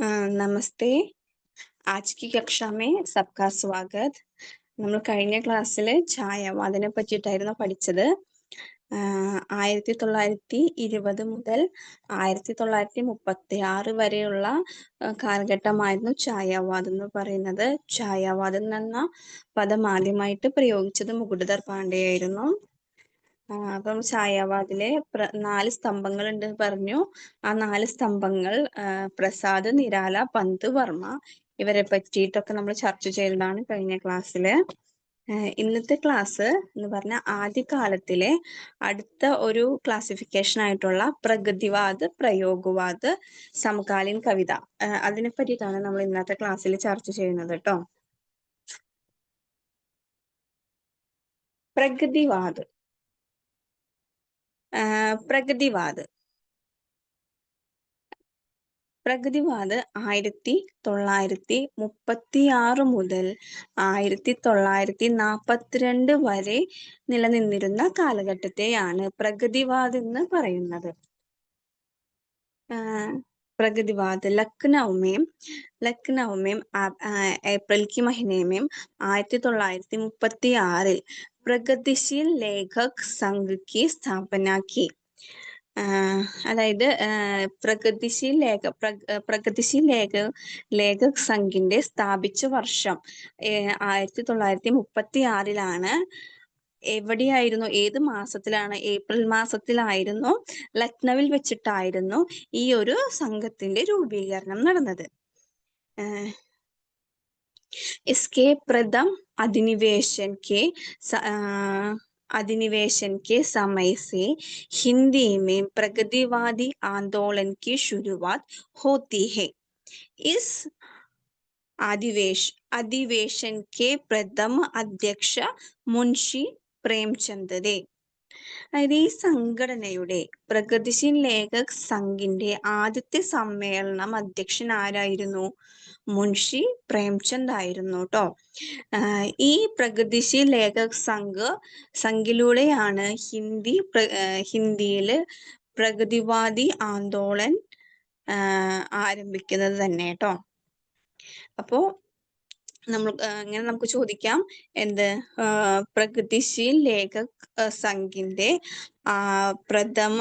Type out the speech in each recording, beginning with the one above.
नमस्ते। आज की कक्षा में सबका स्वागत. നമ്മൾ കഴിഞ്ഞ ക്ലാസ്സിൽ ഛായാവാദനെ പറ്റിയിട്ടായിരുന്നു പഠിച്ചത്. 1920 മുതൽ 1936 വരെയുള്ള കാലഘട്ടമായിരുന്നു ഛായാവാദം എന്ന് പറയുന്നത്. ഛായാവാദം എന്ന പദം ആദ്യമായിട്ട് പ്രയോഗിച്ചത് മുകുട്ദർ പാണ്ഡെയായിരുന്നു. അപ്പം ഛായാവാദിലെ 4 സ്തംഭങ്ങൾ ഉണ്ട് പറഞ്ഞു. ആ 4 സ്തംഭങ്ങൾ പ്രസാദ്, നിരാല, പന്ത്, വർമ്മ ഇവരെ പറ്റിയിട്ടൊക്കെ നമ്മൾ ചർച്ച ചെയ്തതാണ് കഴിഞ്ഞ ക്ലാസ്സില്. ഇന്നത്തെ ക്ലാസ് എന്ന് പറഞ്ഞാൽ ആദ്യകാലത്തിലെ അടുത്ത ഒരു ക്ലാസിഫിക്കേഷൻ ആയിട്ടുള്ള പ്രഗതിവാദ്, പ്രയോഗവാദ്, സമകാലീൻ കവിത, അതിനെ പറ്റിയിട്ടാണ് നമ്മൾ ഇന്നത്തെ ക്ലാസ്സിൽ ചർച്ച ചെയ്യുന്നത് കേട്ടോ. പ്രഗതിവാദ് പ്രഗതിവാദ് 1936 മുതൽ 1942 വരെ നിലനിന്നിരുന്ന കാലഘട്ടത്തെയാണ് പ്രഗതിവാദ് എന്ന് പറയുന്നത്. प्रगतिवाद लखनऊ में अप्रैल की महीने में 1936 प्रगतिशील लेखक संघ की स्थापना की. അതായത് പ്രഗതിശീൽ ലേഖക് സംഘിന്റെ സ്ഥാപിച്ച വർഷം 1936 എവിടെയായിരുന്നു, ഏത് മാസത്തിലാണ്? ഏപ്രിൽ മാസത്തിലായിരുന്നു. ലക്നൌവിൽ വെച്ചിട്ടായിരുന്നു ഈ ഒരു സംഘത്തിന്റെ രൂപീകരണം നടന്നത്. इसके प्रथम अधिनिवेशन के समय से हिंदी में प्रगतिवादी आंदोलन की शुरुआत होती है. इस अधिवेशन के प्रथम अध्यक्ष मुंशी പ്രേംചന്ദ് ദേ. അതായത് ഈ സംഘടനയുടെ പ്രഗതിശീൽ ലേഖക് സംഘിന്റെ ആദ്യത്തെ സമ്മേളനം അധ്യക്ഷൻ ആരായിരുന്നു? മുൻഷി പ്രേംചന്ദ് ആയിരുന്നു കേട്ടോ. ഈ പ്രഗതിശീൽ ലേഖക് സംഘിലൂടെയാണ് ഹിന്ദിയില് പ്രഗതിവാദി ആന്തോളൻ ആരംഭിക്കുന്നത് തന്നെ കേട്ടോ. അപ്പോ ഇങ്ങനെ നമുക്ക് ചോദിക്കാം, എന്ത് പ്രഗതിശീൽ ലേഖക് സംഘിന്റെ പ്രഥമ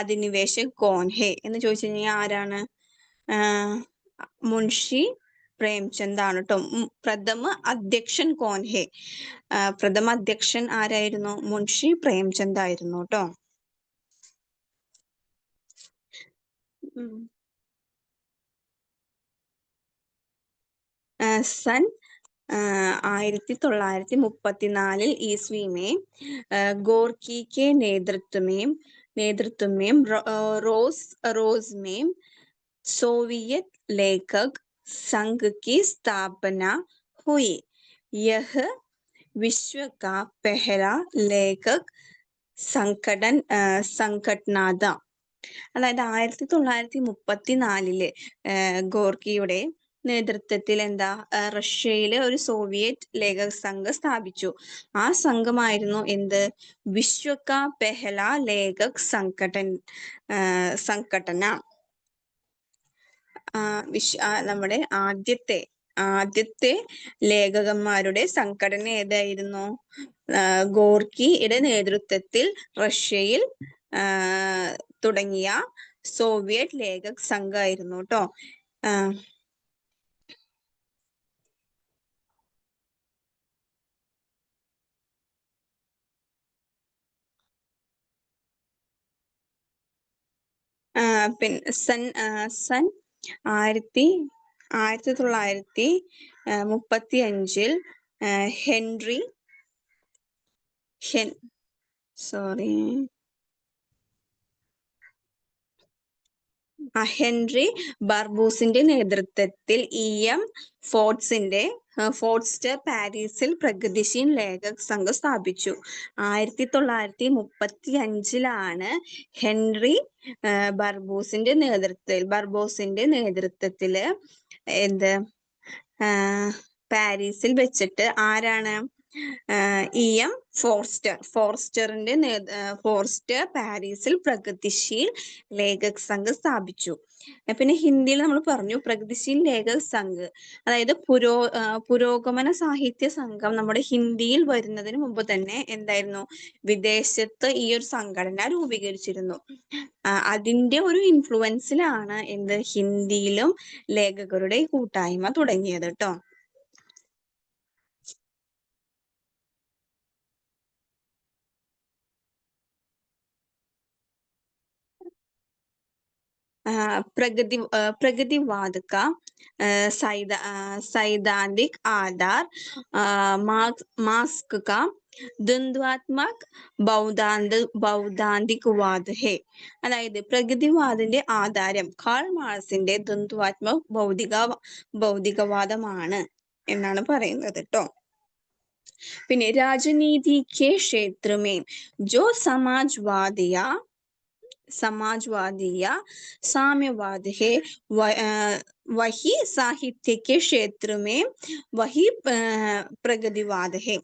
അധിനിവേശക് കോൻ ഹെ എന്ന് ചോദിച്ചു കഴിഞ്ഞാൽ ആരാണ്? മുൻഷി പ്രേംചന്ദ് ആണ് കേട്ടോ. പ്രഥമ അധ്യക്ഷൻ കോൻ ഹെ, പ്രഥമ അധ്യക്ഷൻ ആരായിരുന്നു? മുൻഷി പ്രേംചന്ദ് ആയിരുന്നു കേട്ടോ. सन 1934 ईस्वी में गोर्की के नेतृत्व में रोज में सोवियत लेखक संघ की स्थापना हुई. यह विश्व का पहला लेखक संगठन था. അതായത് 1934 ഗോർക്കിയുടെ നേതൃത്വത്തിൽ റഷ്യയിലെ ഒരു സോവിയറ്റ് ലേഖക സംഘം സ്ഥാപിച്ചു. ആ സംഘമായിരുന്നു എന്ത്? വിശ്വക പെഹല ലേഖക് സംഘടന. നമ്മുടെ ആദ്യത്തെ ലേഖകന്മാരുടെ സംഘടന ഏതായിരുന്നു? ഗോർക്കിയുടെ നേതൃത്വത്തിൽ റഷ്യയിൽ തുടങ്ങിയ സോവിയറ്റ് ലേഖക് സംഘമായിരുന്നു കേട്ടോ. പിന്നെ സൺ 1935 ഹെൻറി ബർബൂസിന്റെ നേതൃത്വത്തിൽ EM ഫോർസ്റ്റർ പാരീസിൽ പ്രഗതിശീൽ ലേഖക് സംഘം സ്ഥാപിച്ചു. 1935 ഹെൻറി ബർബൂസിന്റെ നേതൃത്വത്തില് പാരീസിൽ വെച്ചിട്ട് ആരാണ് EM ഫോർസ്റ്റർ പാരീസിൽ പ്രഗതിശീൽ ലേഖക് സംഘ് സ്ഥാപിച്ചു. പിന്നെ ഹിന്ദിയിൽ നമ്മൾ പറഞ്ഞു പ്രഗതിശീൽ ലേഖക് സംഘ്, അതായത് പുരോഗമന സാഹിത്യ സംഘം നമ്മുടെ ഹിന്ദിയിൽ വരുന്നതിന് മുമ്പ് തന്നെ എന്തായിരുന്നു, വിദേശത്ത് ഈ ഒരു സംഘടന രൂപീകരിച്ചിരുന്നു. അതിന്റെ ഒരു ഇൻഫ്ലുവൻസിലാണ് എന്ത് ഹിന്ദിയിലും ലേഖകരുടെ കൂട്ടായ്മ തുടങ്ങിയത് ട്ടോ. प्रगतिवाद का सैद्धांतिक आधार मार्क्स का द्वंद्वात्मक ബൗദ്ധാന്തികവാദ് ഹെ. അതായത് പ്രഗതിവാദിന്റെ ആധാരം കാൾ മാർക്സിന്റെ ദ്വന്ദ്വാത്മക ഭൗതികവാദമാണ് എന്നാണ് പറയുന്നത് ട്ടോ. പിന്നെ രാജനീതി के क्षेत्र में जो समाजवादी या साम्यवाद है वही साहित्य के क्षेत्र में वही പ്രഗതിവാദ ഹെ.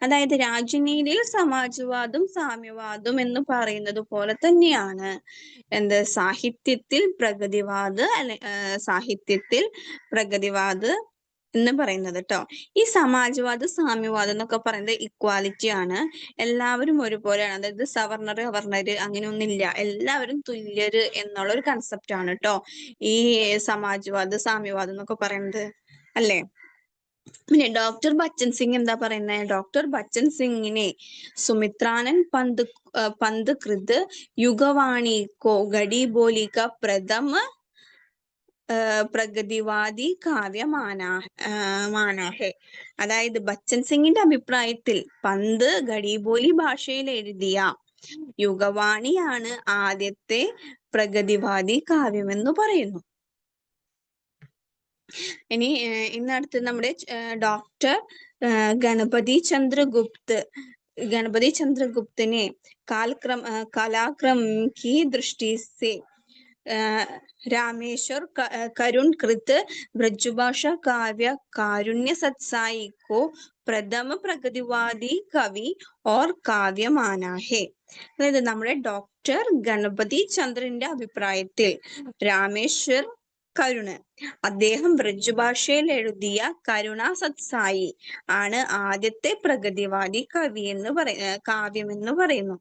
അതായത് രാജനീതിയിൽ സമാജ്വാദും സാമ്യവാദും എന്ന് പറയുന്നത് പോലെ തന്നെയാണ് എന്ത് സാഹിത്യത്തിൽ പ്രഗതിവാദ് എന്ന് പറയുന്നത് ട്ടോ. ഈ സമാജ്വാദ് സാമ്യവാദം എന്നൊക്കെ പറയുന്നത് ഇക്വാലിറ്റി ആണ്, എല്ലാവരും ഒരുപോലെയാണ്, അതായത് സവർണര് അവർണര് അങ്ങനെയൊന്നുമില്ല, എല്ലാവരും തുല്യര് എന്നുള്ള ഒരു കൺസെപ്റ്റ് ആണ് ട്ടോ ഈ സമാജ്വാദ് സാമ്യവാദം എന്നൊക്കെ പറയുന്നത്, അല്ലേ? പിന്നെ ഡോക്ടർ ബച്ചൻ സിംഗ് എന്താ പറയുന്നത്? ഡോക്ടർ ബച്ചൻ സിംഗിനെ സുമിത്രാനന്ദ് പന്ത് കൃത് യുഗവാണി കോ ഗഡി ബോലി കാ പ്രഥമ പ്രഗതിവാദി മാനാ ഹെ. അതായത് ബച്ചൻ സിംഗിന്റെ അഭിപ്രായത്തിൽ പന്ത് ഗഡിബോലി ഭാഷയിൽ എഴുതിയ യുഗവാണിയാണ് ആദ്യത്തെ പ്രഗതിവാദി കാവ്യമെന്ന് പറയുന്നു. ഇനി ഇന്നടുത്ത് നമ്മുടെ ഡോക്ടർ ഗണപതി चंद्रगुप्त ने कालक्रम की दृष्टि से रामेश्वर करुण कृत ब्रजभाषा काव्य कारुण्य सत्साई को प्रथम प्रगतिवादी कवि और काव्य माना है. അതായത് നമ്മുടെ ഡോക്ടർ ഗണപതി ചന്ദ്രന്റെ അഭിപ്രായത്തിൽ രാമേശ്വർ കരുണ്, അദ്ദേഹം ബ്രജഭാഷയിൽ എഴുതിയ കരുണ സത്സായി ആണ് ആദ്യത്തെ പ്രഗതിവാദി കാവ്യം എന്ന് പറയുന്നു.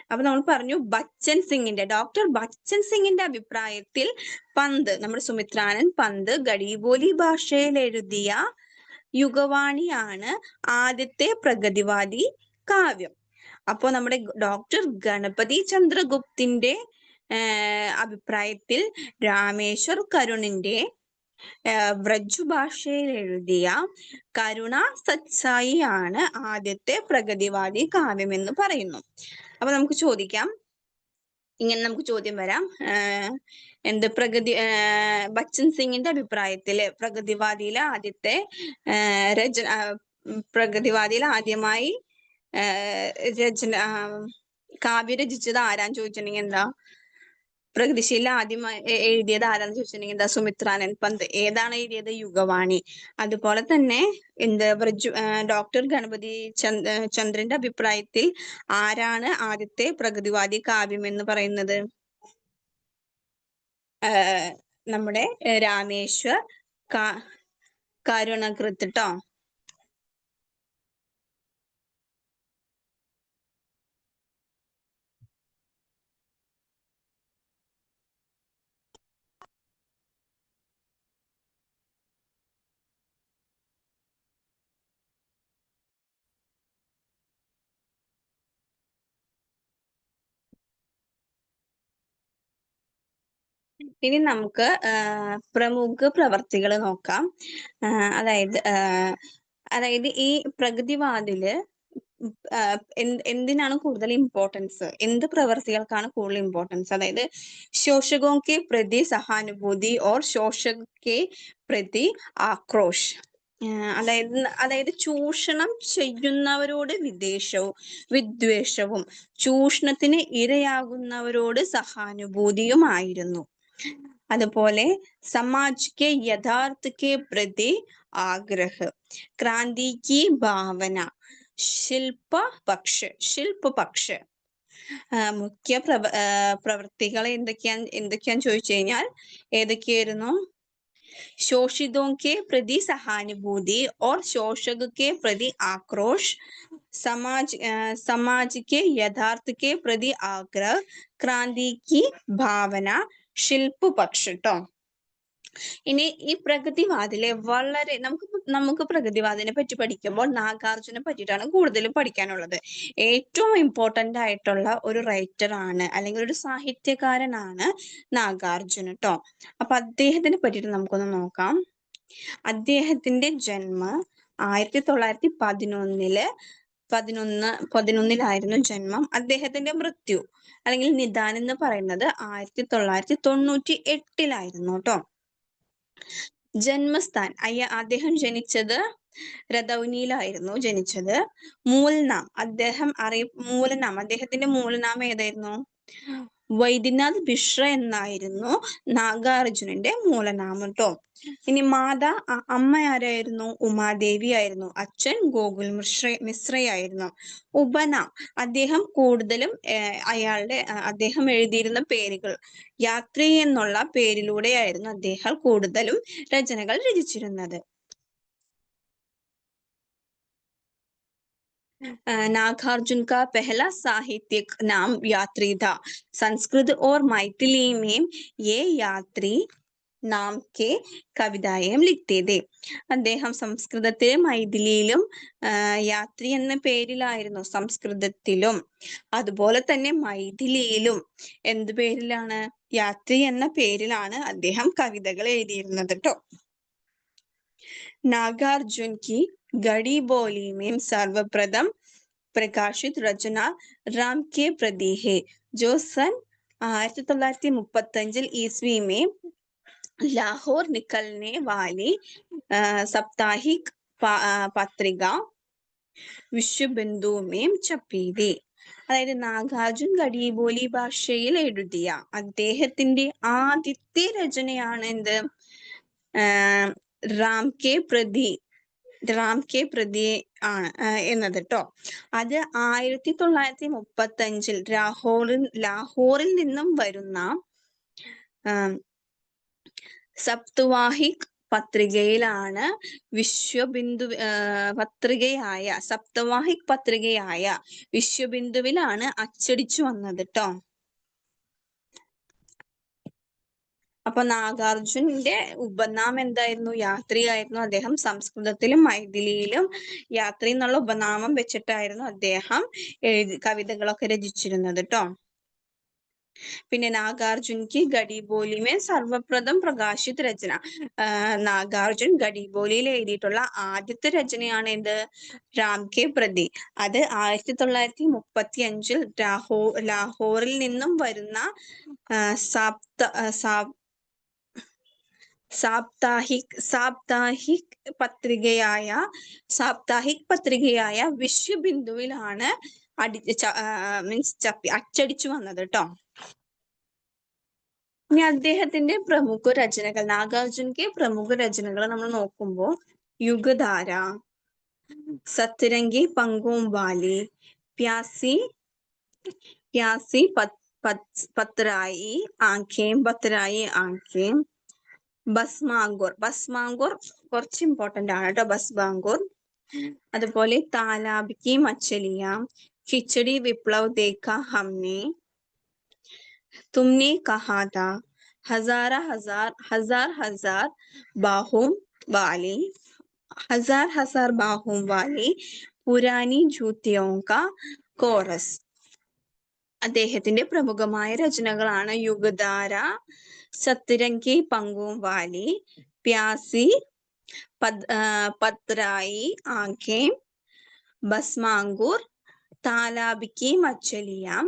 അപ്പൊ നമ്മൾ പറഞ്ഞു ഡോക്ടർ ബച്ചൻ സിംഗിന്റെ അഭിപ്രായത്തിൽ പന്ത്, നമ്മുടെ സുമിത്രാനന്ദ് പന്ത് ഗഡിബോലി ഭാഷയിൽ എഴുതിയ യുഗവാണിയാണ് ആദ്യത്തെ പ്രഗതിവാദി കാവ്യം. അപ്പോ നമ്മുടെ ഡോക്ടർ ഗണപതി ചന്ദ്രഗുപ്തിന്റെ അഭിപ്രായത്തിൽ രാമേശ്വർ കരുണിന്റെ ബ്രജ് എഴുതിയ കരുണ സത്സായി ആണ് ആദ്യത്തെ പ്രഗതിവാദി കാവ്യം എന്ന് പറയുന്നു. അപ്പൊ നമുക്ക് ചോദിക്കാം, ഇങ്ങനെ നമുക്ക് ചോദ്യം വരാം, ബച്ചൻ സിംഗിന്റെ അഭിപ്രായത്തില് പ്രഗതിവാദിയിലെ ആദ്യമായി കാവ്യ രചിച്ചത് ആരാന്ന് ചോദിച്ചിട്ടുണ്ടെങ്കിൽ എന്താ? പ്രഗതിശീല ആദ്യമായി എഴുതിയത് ആരാന്ന് ചോദിച്ചിട്ടുണ്ടെങ്കിൽ എന്താ? സുമിത്രാനന്ദ് പന്ത്. ഏതാണ് എഴുതിയത്? യുഗവാണി. അതുപോലെ തന്നെ ഡോക്ടർ ഗണപതി ചന്ദ്രന്റെ അഭിപ്രായത്തിൽ ആരാണ് ആദ്യത്തെ പ്രഗതിവാദി കാവ്യം എന്ന് പറയുന്നത്? നമ്മുടെ രാമേശ്വർ കരുണകൃത്ത് ട്ടോ. ഇനി നമുക്ക് പ്രമുഖ പ്രവർത്തികൾ നോക്കാം. അതായത് ഈ പ്രഗതിവാദില് എന്തിനാണ് കൂടുതൽ ഇമ്പോർട്ടൻസ്, എന്ത് പ്രവർത്തികൾക്കാണ് കൂടുതൽ ഇമ്പോർട്ടൻസ്? അതായത് ശോഷകോ കെ പ്രതി സഹാനുഭൂതി ഓർ ശോഷകെ പ്രതി ആക്രോശ്. അതായത് ചൂഷണം ചെയ്യുന്നവരോട് വിദ്വേഷവും ചൂഷണത്തിന് ഇരയാകുന്നവരോട് സഹാനുഭൂതിയുമായിരുന്നു. അതുപോലെ സമാജ് കെ യഥാർത്ഥ കെ പ്രതി ആഗ്രഹ, ക്രാന്തി കി ഭാവന, ശില്പ പക്ഷ്. മുഖ്യ പ്രവൃത്തികൾ എന്തൊക്കെയാന്ന് ചോദിച്ചു കഴിഞ്ഞാൽ ഏതൊക്കെയായിരുന്നു? शोषितों के प्रति सहानुभूति और शोषक के प्रति आक्रोश, समाज के यथार्थ के प्रति आग्रह, क्रांति की भावना, शिल्प पक्ष ട്ടോ. ഇനി ഈ പ്രഗതിവാദിലെ വളരെ നമുക്ക് പ്രഗതിവാദിനെ പറ്റി പഠിക്കുമ്പോൾ നാഗാർജുനെ പറ്റിയിട്ടാണ് കൂടുതലും പഠിക്കാനുള്ളത്. ഏറ്റവും ഇമ്പോർട്ടന്റ് ആയിട്ടുള്ള ഒരു റൈറ്റർ ആണ് അല്ലെങ്കിൽ ഒരു സാഹിത്യകാരനാണ് നാഗാർജുന ട്ടോ. അപ്പൊ അദ്ദേഹത്തിനെ പറ്റിയിട്ട് നമുക്കൊന്ന് നോക്കാം. അദ്ദേഹത്തിന്റെ ജന്മം 1911 ജന്മം. അദ്ദേഹത്തിന്റെ മൃത്യു അല്ലെങ്കിൽ നിദാനം എന്ന് പറയുന്നത് 1998 ട്ടോ. ജന്മസ്ഥാൻ അദ്ദേഹം ജനിച്ചത് രതൗനിയിലായിരുന്നു ജനിച്ചത്. മൂലനാം അദ്ദേഹത്തിന്റെ മൂലനാമം ഏതായിരുന്നു? വൈദ്യനാഥ് മിശ്ര എന്നായിരുന്നു നാഗാർജുനന്റെ മൂലനാമം ട്ടോ. ഇനി അമ്മ ആരായിരുന്നു? ഉമാദേവി ആയിരുന്നു. അച്ഛൻ ഗോകുൽ മിശ്രയായിരുന്നു. ഉപനാം അദ്ദേഹം കൂടുതലും അദ്ദേഹം എഴുതിയിരുന്ന പേരുകൾ യാത്രി എന്നുള്ള പേരിലൂടെയായിരുന്നു അദ്ദേഹം കൂടുതലും രചനകൾ രചിച്ചിരുന്നത്. नागार्जुन का पहला साहित्यिक नाम यात्री था. संस्कृत और मैथिली में ये यात्री നാം കെ കവിതായം ലിഖ്തേ. അദ്ദേഹം സംസ്കൃതത്തിലും മൈഥിലിയിലും യാത്രി എന്ന പേരിലായിരുന്നു സംസ്കൃതത്തിലും, അതുപോലെ തന്നെ മൈഥിലിയിലും എന്ത് പേരിലാണ്? യാത്രി എന്ന പേരിലാണ് അദ്ദേഹം കവിതകൾ എഴുതിയിരുന്നത് ട്ടോ. नागार्जुन की गढ़ी बोली में सर्वप्रथम प्रकाशित रचना राम के प्रति है, जो सन 1935 ईस्वी में लाहौर निकलने वाली साप्ताहिक പത്രിക വിശ്വബിന്ദു മേം छपी थी. അതായത് നാഗാർജുൻ ഗഡീബോലി ഭാഷയിൽ എഴുതിയ അദ്ദേഹത്തിന്റെ ആദ്യത്തെ രചനയാണ് എന്ത്? റാം കെ പ്രതി ആണ് എന്നത് ട്ടോ. അത് 1935 ലാഹോറിൽ നിന്നും വരുന്ന സപ്തവാഹിക് പത്രികയിലാണ് സപ്തവാഹിക് പത്രികയായ വിശ്വബിന്ദുവിലാണ് അച്ചടിച്ചു വന്നത് ട്ടോ. അപ്പൊ നാഗാർജുന്റെ ഉപനാമം എന്തായിരുന്നു? യാത്രിയായിരുന്നു. അദ്ദേഹം സംസ്കൃതത്തിലും മൈഥിലിയിലും യാത്രി എന്നുള്ള ഉപനാമം വെച്ചിട്ടായിരുന്നു അദ്ദേഹം കവിതകളൊക്കെ രചിച്ചിരുന്നത് ട്ടോ. പിന്നെ നാഗാർജുൻ കി ഗഡീബോലി മേ സർവപ്രഥം പ്രകാശിത് രചന. നാഗാർജുൻ ഗഡീബോലിയിൽ എഴുതിയിട്ടുള്ള ആദ്യത്തെ രചനയാണ് എന്ത്? രാം കെ പ്രതി. അത് 1935 ലാഹോറിൽ നിന്നും വരുന്ന സാപ്താഹിക് പത്രികയായ വിശ്വബിന്ദുവിലാണ് അച്ചടിച്ചു വന്നത് ട്ടോ. ഇനി അദ്ദേഹത്തിന്റെ പ്രമുഖ രചനകൾ, നാഗാർജുന്റെ പ്രമുഖ രചനകൾ നമ്മൾ നോക്കുമ്പോൾ യുഗധാര, സത്വരംഗി പങ്കും വാലി, പ്യാസി പത്രായി ആംഖേം, ബസ്മാങ്കൂർ കുറച്ച് ഇമ്പോർട്ടന്റ് ആണ് കേട്ടോ. ബസ്മാങ്കൂർ, അതുപോലെ താലാബ് കി മച്ചലിയ, खिचड़ी विप्लव देखा हमने, तुमने कहा था, हजार बाहों वाली, पुरानी जूतियों का कोरस. അദ്ദേഹത്തിന്റെ പ്രമുഖമായ രചനകളാണ് യുഗധാര, സത്വരംഗി പങ്കും വാലി, പ്യാസി പത്രായി ആംഖേം, ബസ്മാങ്കൂർ, तालाब की मछलियां,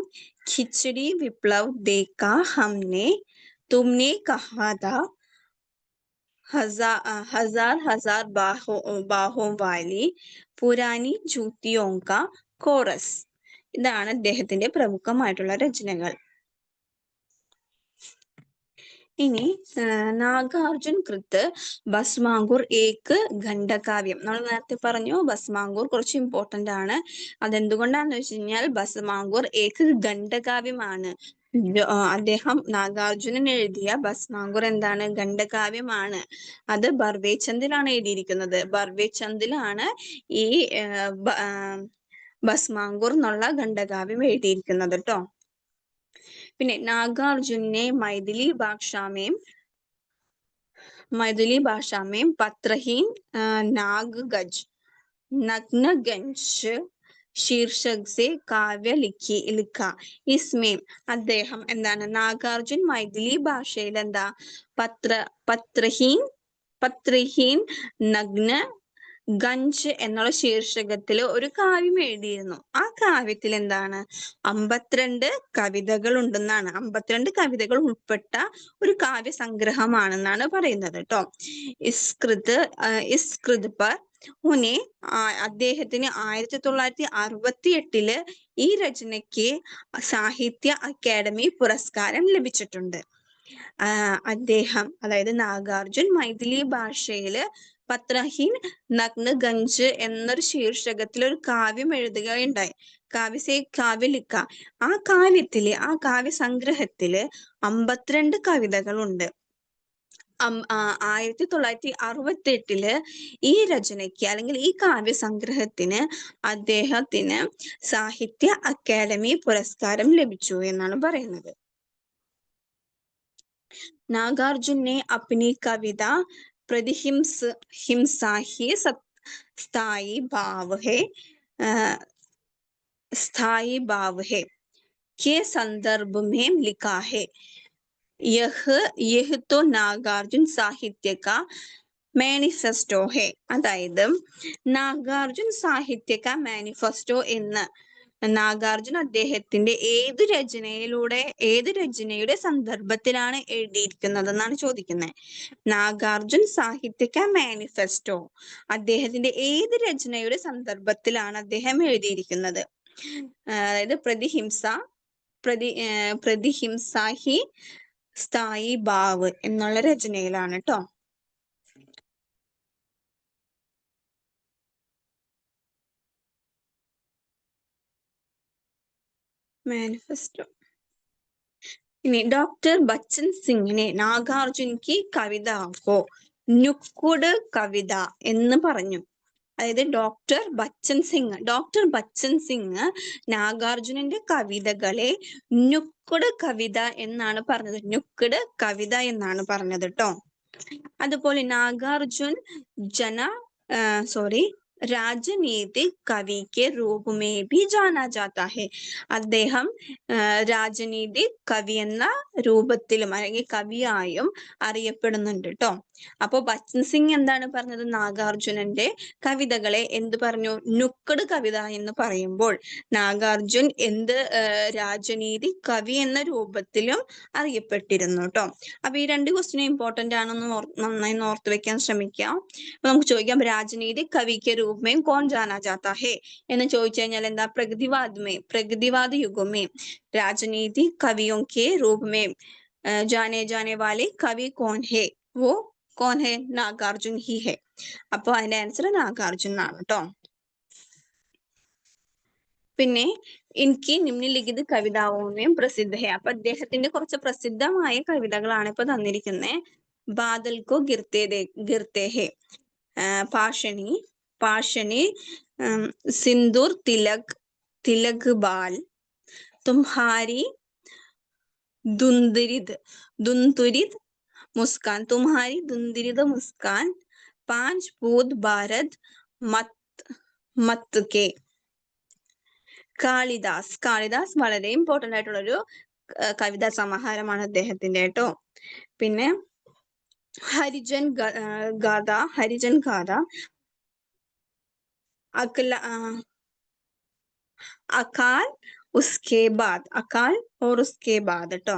खिचड़ी विप्लव देखा हमने, तुमने कहा था, हजार बाहों वाली, पुरानी जूतियों का कोरस. ഇതാണ് അദ്ദേഹത്തിന്റെ പ്രമുഖമായിട്ടുള്ള രചനകൾ. ഇനി നാഗാർജുൻ കൃത്ത് ഭസ്മാങ്കുർ ഏക്ക് ഖണ്ഡകാവ്യം. നമ്മൾ നേരത്തെ പറഞ്ഞു ഭസ്മാങ്കുർ കുറച്ച് ഇമ്പോർട്ടന്റ് ആണ്. അതെന്തുകൊണ്ടാന്ന് വെച്ച് കഴിഞ്ഞാൽ ഭസ്മാങ്കുർ ഏക്ക് ഖണ്ഡകാവ്യമാണ്. അദ്ദേഹം നാഗാർജുനൻ എഴുതിയ ഭസ്മാങ്കുർ എന്താണ്? ഖണ്ഡകാവ്യമാണ്. അത് ബർവേചന്ദിലാണ് എഴുതിയിരിക്കുന്നത്. ബർവേചന്ദിലാണ് ഈ ഭസ്മാങ്കുർ എന്നുള്ള ഖണ്ഡകാവ്യം എഴുതിയിരിക്കുന്നത് ട്ടോ. പിന്നെ नागार्जुन मैथिली भाषा में पत्रहीन नागगज नग्नगंज शीर्षक से काव्य लिखा. इसमें അദ്ദേഹം എന്താണ്? നാഗാർജുൻ മൈഥിലി ഭാഷയിൽ എന്താ പത്രഹീൻ നഗ്ന ഗഞ്ച് എന്നുള്ള ശീർഷകത്തിൽ ഒരു കാവ്യം എഴുതിയിരുന്നു. ആ കാവ്യത്തിൽ എന്താണ്? 52 കവിതകൾ ഉണ്ടെന്നാണ്. 52 കവിതകൾ ഉൾപ്പെട്ട ഒരു കാവ്യ സംഗ്രഹമാണെന്നാണ് പറയുന്നത് ട്ടോ. ഇസ്കൃത് പർ ഉനെ അദ്ദേഹത്തിന് 1968 ഈ രചനയ്ക്ക് സാഹിത്യ അക്കാദമി പുരസ്കാരം ലഭിച്ചിട്ടുണ്ട്. അദ്ദേഹം, അതായത് നാഗാർജുൻ മൈഥിലി ഭാഷയില് പത്രഹീൻ നഗ്നഗഞ്ച് എന്നൊരു ശീർഷകത്തിൽ ഒരു കാവ്യം എഴുതുകയുണ്ടായി. കാവ്യലിക്ക. ആ കാവ്യ സംഗ്രഹത്തില് 52 കവിതകളുണ്ട്. 1968 ഈ രചനയ്ക്ക് അല്ലെങ്കിൽ ഈ കാവ്യ സംഗ്രഹത്തിന് അദ്ദേഹത്തിന് സാഹിത്യ അക്കാദമി പുരസ്കാരം ലഭിച്ചു എന്നാണ് പറയുന്നത്. नागार्जुन ने अपनी कविता प्रतिहिंसा ही स्थायी भाव है के संदर्भ में लिखा है. यह तो नागार्जुन साहित्य का മാനിഫെസ്റ്റോ ഹേ. അതായത് നാഗാർജുൻ സാഹിത്യ കാ മാനിഫെസ്റ്റോ എന്ന് നാഗാർജുൻ അദ്ദേഹത്തിന്റെ ഏത് രചനയുടെ സന്ദർഭത്തിലാണ് എഴുതിയിരിക്കുന്നത് എന്നാണ് ചോദിക്കുന്നത്. നാഗാർജുൻ സാഹിത്യ കാ മാനിഫെസ്റ്റോ അദ്ദേഹത്തിന്റെ ഏത് രചനയുടെ സന്ദർഭത്തിലാണ് അദ്ദേഹം എഴുതിയിരിക്കുന്നത്? അതായത് പ്രതിഹിംസ ഹി സ്ഥായി ഭാവ് എന്നുള്ള രചനയിലാണ് ട്ടോ. मैनिफेस्टो. डॉक्टर बच्चन सिंह ने नागार्जुन की कविता को नुक्कुड कविത എന്ന് പറഞ്ഞു. അതായത് ഡോക്ടർ ബച്ചൻ സിംഗ് നാഗാർജുനന്റെ കവിതകളെ നുക്ക്കുഡ് കവിത എന്നാണ് പറഞ്ഞത്. നുക്ക്കുഡ് കവിത എന്നാണ് പറഞ്ഞത് ട്ടോ. അതുപോലെ നാഗാർജുൻ राजनीतिक कवि के रूप में भी जाना जाता है. അദ്ദേഹം രാജനീതിക് കവി എന്ന രൂപത്തിലും അല്ലെങ്കിൽ കവിയായും അറിയപ്പെടുന്നുണ്ട് ട്ടോ. അപ്പൊ ബച്ചൻ സിംഗ് എന്താണ് പറഞ്ഞത്? നാഗാർജുനന്റെ കവിതകളെ എന്ത് പറഞ്ഞു? നുക്ക്ഡ് കവിത എന്ന് പറയുമ്പോൾ നാഗാർജുൻ രാജനീതി കവി എന്ന രൂപത്തിലും അറിയപ്പെട്ടിരുന്നു ട്ടോ. അപ്പൊ ഈ 2 ക്വസ്റ്റ്യൻ ഇമ്പോർട്ടന്റ് ആണെന്ന് നന്നായി ഓർത്ത് വെക്കാൻ ശ്രമിക്കാം. അപ്പൊ നമുക്ക് ചോദിക്കാം, രാജനീതി കവിക്ക് രൂപമേം കോൺ ജാനാ ജാതാ ഹേ എന്ന് ചോദിച്ചു കഴിഞ്ഞാൽ എന്താ? പ്രഗതിവാദ യുഗമേ രാജനീതി കവിയോ കെ രൂപമേം जाने जाने वाले कवि कौन है? वो कौन है? नागार्जुन ही है. അപ്പൊ അതിന്റെ ആൻസർ നാഗാർജുൻ ആണ് ട്ടോ. പിന്നെ എനിക്ക് നിമ്നലിഖിത കവിതാവുമേം പ്രസിദ്ധ ഹേ. അപ്പൊ അദ്ദേഹത്തിന്റെ കുറച്ച് പ്രസിദ്ധമായ കവിതകളാണ് ഇപ്പൊ തന്നിരിക്കുന്നത്. ബാദൽ കോ ഗിർത്തെ ഹേ, പാഷണി, സിന്ദൂർ തിലക് ബാൽ, തുമ്ഹാരി दुंदुरित मुस्कान, 5 पूत भारत मत के. കാളിദാസ് വളരെ ഇമ്പോർട്ടന്റ് ആയിട്ടുള്ള ഒരു കവിതാ സമാഹാരമാണ് അദ്ദേഹത്തിന്റെ ട്ടോ. പിന്നെ ഹരിജൻ ഗാഥ, അകാൽ और उसके बाद ട്ടോ.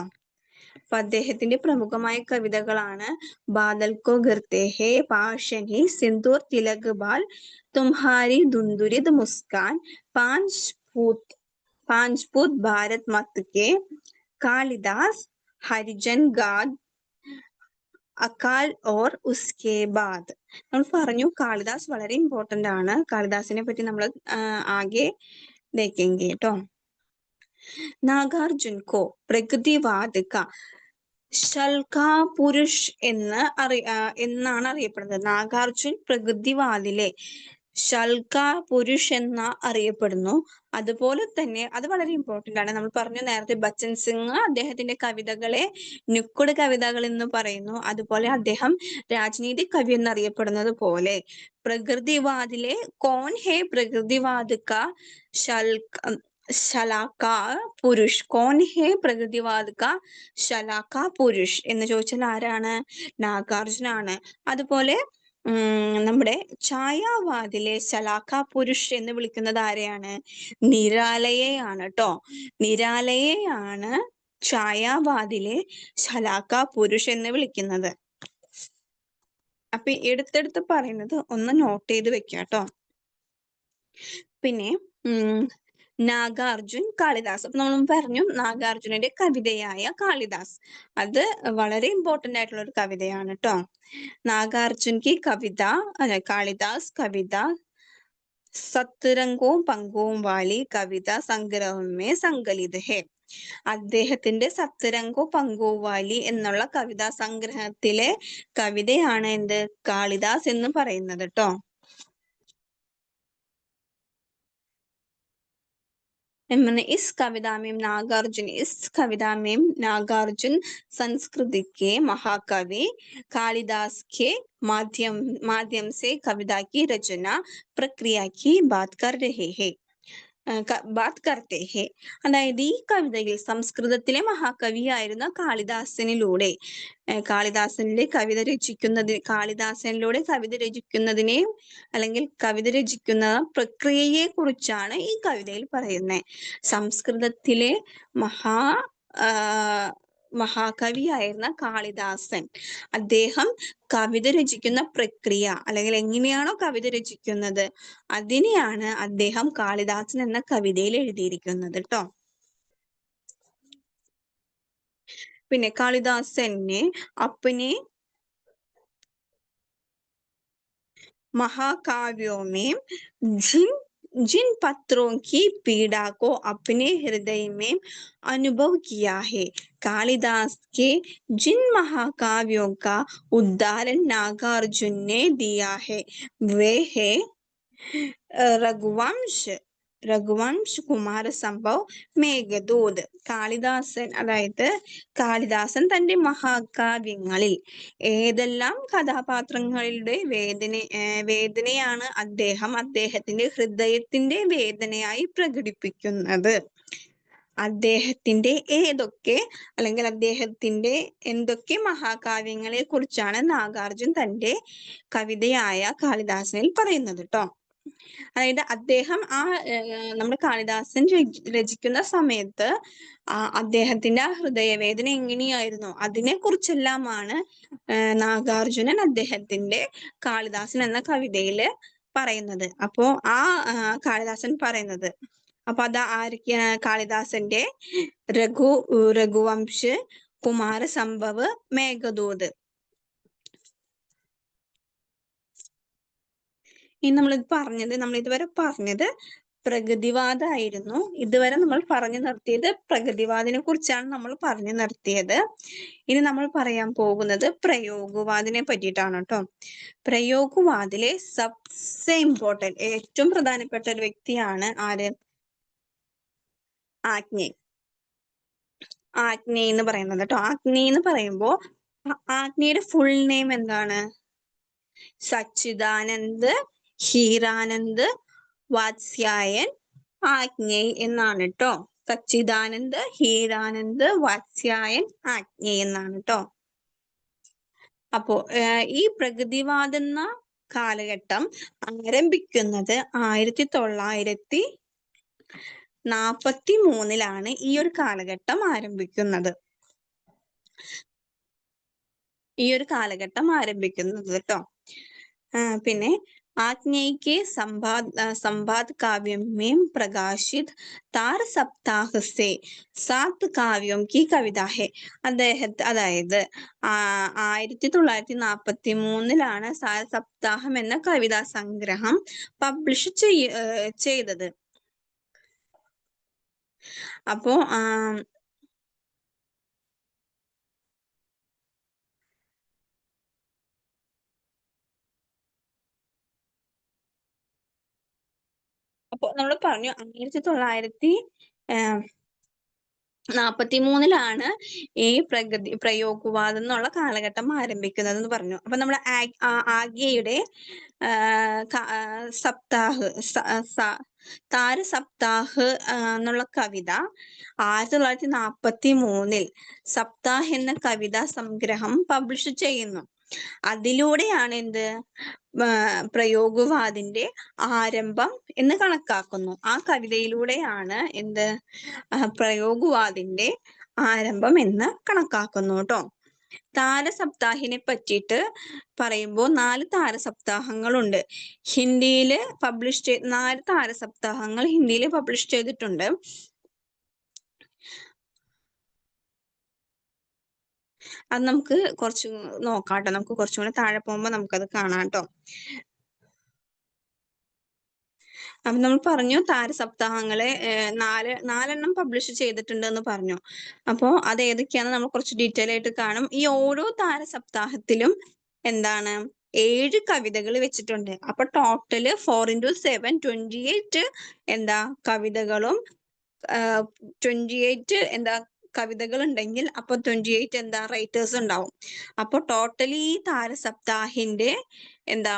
അപ്പൊ അദ്ദേഹത്തിന്റെ പ്രമുഖമായ കവിതകളാണ് ബാദൽ കോ ഗിർത്തെ ഹേ, പാഷനി, സിന്ദൂർ തിലക് ബാൽ, തുമ്ഹാരി ദുന്ദുരിത് മുസ്കാൻ, 5 पूत भारत मत के, കാളിദാസ്, ഹരിജൻ ഗാഥ, അകാൽ ഓർ ഉസ്കെ ബാദ്. നമ്മൾ പറഞ്ഞു കാളിദാസ് വളരെ ഇമ്പോർട്ടന്റ് ആണ്. കാളിദാസിനെ പറ്റി നമ്മൾ ആകെ ദേखेंगे കേട്ടോ. നാഗാർജുൻ കോ പ്രകൃതിവാദ് കാ ശൽകാ പുരുഷ് എന്നാണ് അറിയപ്പെടുന്നത്. നാഗാർജുൻ പ്രകൃതിവാദിലെ ശൽകാ പുരുഷ് എന്ന അറിയപ്പെടുന്നു. അതുപോലെ തന്നെ അത് വളരെ ഇമ്പോർട്ടന്റ് ആണ്. നമ്മൾ പറഞ്ഞു നേരത്തെ ബച്ചൻ സിംഗ് അദ്ദേഹത്തിന്റെ കവിതകളെ നുക്കുട് കവിതകൾ എന്ന് പറയുന്നു. അതുപോലെ അദ്ദേഹം രാജനീതി കവി എന്നറിയപ്പെടുന്നത് പോലെ പ്രകൃതിവാദിലെ കോൻ ഹേ പ്രകൃതിവാദ് കാ ശലാകാ പുരുഷ്, കോൻ ഹേ പ്രകൃതിവാദ് കാ ശലാകാ പുരുഷ് എന്ന് ചോദിച്ചാൽ ആരാണ്? നാഗാർജുനാണ്. അതുപോലെ നമ്മുടെ ഛായാവാദിലെ ശലാകാ പുരുഷ് എന്ന് വിളിക്കുന്നത് ആരെയാണ്? നിരാലയെയാണ് ട്ടോ. നിരാലയെയാണ് ഛായാവാദിലെ ശലാകാ പുരുഷ് എന്ന് വിളിക്കുന്നത്. അപ്പൊ എടുത്തെടുത്ത് പറയുന്നത് ഒന്ന് നോട്ട് ചെയ്ത് വെക്കാട്ടോ. പിന്നെ നാഗാർജുൻ കാളിദാസ്. അപ്പൊ നമ്മൾ പറഞ്ഞു നാഗാർജുനന്റെ കവിതയായ കാളിദാസ്, അത് വളരെ ഇമ്പോർട്ടന്റ് ആയിട്ടുള്ള ഒരു കവിതയാണ് ട്ടോ. നാഗാർജുൻ കി കവിത അല്ലെ കാളിദാസ് കവിത സത്രംഗവും പങ്കവും വാലി കവിത സംഗ്രഹമേ സങ്കലിത് ഹേ. അദ്ദേഹത്തിന്റെ സത്രംഗോ പങ്കോ വാലി എന്നുള്ള കവിതാ സംഗ്രഹത്തിലെ കവിതയാണ് എന്ത്? കാളിദാസ് എന്ന് പറയുന്നത് ട്ടോ. इस कविता में नागार्जुन संस्कृत के महाकवि कालिदास के माध्यम से कविता की रचना प्रक्रिया की बात कर रहे हैं. അതായത് ഈ കവിതയിൽ സംസ്കൃതത്തിലെ മഹാകവിയായിരുന്ന കാളിദാസനിലൂടെ കാളിദാസനിലൂടെ കവിത രചിക്കുന്നതിനെയും അല്ലെങ്കിൽ കവിത രചിക്കുന്ന പ്രക്രിയയെ കുറിച്ചാണ് ഈ കവിതയിൽ പറയുന്നത്. സംസ്കൃതത്തിലെ മഹാകവിയായിരുന്ന കാളിദാസൻ, അദ്ദേഹം കവിത രചിക്കുന്ന പ്രക്രിയ അല്ലെങ്കിൽ എങ്ങനെയാണോ കവിത രചിക്കുന്നത് അതിനെയാണ് അദ്ദേഹം കാളിദാസൻ എന്ന കവിതയിൽ എഴുതിയിരിക്കുന്നത് ട്ടോ. പിന്നെ കാളിദാസനെ अपने महाकाव्यों में जिन पत्रों की पीड़ा को अपने हृदय में अनुभव किया है, कालिदास के जिन महाकाव्यों का उदाहरण नागार्जुन ने दिया है वे है रघुवंश കുമാര സംഭവ് മേഘദൂത്. കാളിദാസൻ തന്റെ മഹാകാവ്യങ്ങളിൽ ഏതെല്ലാം കഥാപാത്രങ്ങളുടെ വേദനയാണ് അദ്ദേഹത്തിന്റെ ഹൃദയത്തിന്റെ വേദനയായി പ്രകടിപ്പിക്കുന്നത്, അദ്ദേഹത്തിന്റെ എന്തൊക്കെ മഹാകാവ്യങ്ങളെ കുറിച്ചാണ് നാഗാർജുൻ തന്റെ കവിതയായ കാളിദാസനിൽ പറയുന്നത് ട്ടോ. അതായത് അദ്ദേഹം നമ്മുടെ കാളിദാസൻ രചിക്കുന്ന സമയത്ത് അദ്ദേഹത്തിന്റെ ആ ഹൃദയവേദന എങ്ങനെയായിരുന്നു അതിനെ കുറിച്ചെല്ലാമാണ് നാഗാർജുനൻ അദ്ദേഹത്തിന്റെ കാളിദാസൻ എന്ന കവിതയില് പറയുന്നത്. അപ്പോ കാളിദാസൻ പറയുന്നത് അപ്പൊ അത് കാളിദാസന്റെ രഘുവംശ് കുമാര സംഭവ് മേഘദൂത്. നമ്മൾ ഇതുവരെ പറഞ്ഞത് പ്രകൃതിവാദമായിരുന്നു. ഇതുവരെ നമ്മൾ പറഞ്ഞു നിർത്തിയത് പ്രകൃതിവാദിനെ കുറിച്ചാണ് നമ്മൾ പറഞ്ഞു നിർത്തിയത്. ഇനി നമ്മൾ പറയാൻ പോകുന്നത് പ്രയോഗവാദിനെ പറ്റിയിട്ടാണ് ട്ടോ. പ്രയോഗവാദിലെ സബ്സെ ഇമ്പോർട്ടന്റ് ഏറ്റവും പ്രധാനപ്പെട്ട ഒരു വ്യക്തിയാണ് ആര്? ആഗ്നേയ് എന്ന് പറയുന്നത് ട്ടോ. ആഗ്നേയ് എന്ന് പറയുമ്പോ ആഗ്നേയുടെ ഫുൾ നെയിം എന്താണ്? സച്ചിദാനന്ദ് ഹീരാനന്ദ് വാത്സ്യായൻ ആഗ്നേയ് എന്നാണ് ട്ടോ. സച്ചിദാനന്ദ് ഹീരാനന്ദ് വാത്സ്യായൻ ആഗ്നേയ് എന്നാണ് ട്ടോ. അപ്പോ ഈ പ്രകൃതിവാദം എന്ന കാലഘട്ടം ആരംഭിക്കുന്നത് 1943 ഈ ഒരു കാലഘട്ടം ആരംഭിക്കുന്നത്. കേട്ടോ. പിന്നെ आग्नेय के संवाद काव्य में प्रकाशित तार सप्ताह से 7 കാവ്യം की कविता है. അതായത് 1943 സാര സപ്താഹം എന്ന കവിതാ സംഗ്രഹം പബ്ലിഷ് ചെയ്തത്. അപ്പോ നമ്മൾ പറഞ്ഞു 1943 ഈ പ്രയോഗവാദം എന്നുള്ള കാലഘട്ടം ആരംഭിക്കുന്നത് എന്ന് പറഞ്ഞു. അപ്പൊ നമ്മുടെ ആഗ്യയുടെ സപ്താഹ് താര സപ്താഹ് എന്നുള്ള കവിത 1943 സപ്താഹ് എന്ന കവിതാ സംഗ്രഹം പബ്ലിഷ് ചെയ്യുന്നു. അതിലൂടെയാണ് എന്ത് പ്രയോഗവാദിന്റെ ആരംഭം എന്ന് കണക്കാക്കുന്നു. ആ കവിതയിലൂടെയാണ് എന്ത് പ്രയോഗവാദിന്റെ ആരംഭം എന്ന് കണക്കാക്കുന്നു കേട്ടോ. താരസപ്താഹിനെ പറ്റിയിട്ട് പറയുമ്പോൾ 4 താരസപ്താഹങ്ങളുണ്ട്. ഹിന്ദിയില് 4 താരസപ്താഹങ്ങൾ ഹിന്ദിയിൽ പബ്ലിഷ് ചെയ്തിട്ടുണ്ട്. അത് നമുക്ക് കുറച്ച് നോക്കാട്ടോ. നമുക്ക് കുറച്ചും കൂടെ താഴെ പോകുമ്പോൾ നമുക്കത് കാണാം കേട്ടോ. അപ്പൊ നമ്മൾ പറഞ്ഞു താരസപ്താഹങ്ങളെ 4 പബ്ലിഷ് ചെയ്തിട്ടുണ്ട് എന്ന് പറഞ്ഞു. അപ്പോ അത് ഏതൊക്കെയാണെന്ന് നമ്മൾ കുറച്ച് ഡീറ്റെയിൽ ആയിട്ട് കാണും. ഈ ഓരോ താരസപ്താഹത്തിലും എന്താണ് 7 കവിതകൾ വെച്ചിട്ടുണ്ട്. അപ്പൊ ടോട്ടല് 4 into 7 28 എന്താ കവിതകളും 28 എന്താ കവിതകൾ ഉണ്ടെങ്കിൽ അപ്പൊ 28 എന്താ റൈറ്റേഴ്സ് ഉണ്ടാവും. അപ്പൊ ടോട്ടലി ഈ താരസപ്താഹിന്റെ എന്താ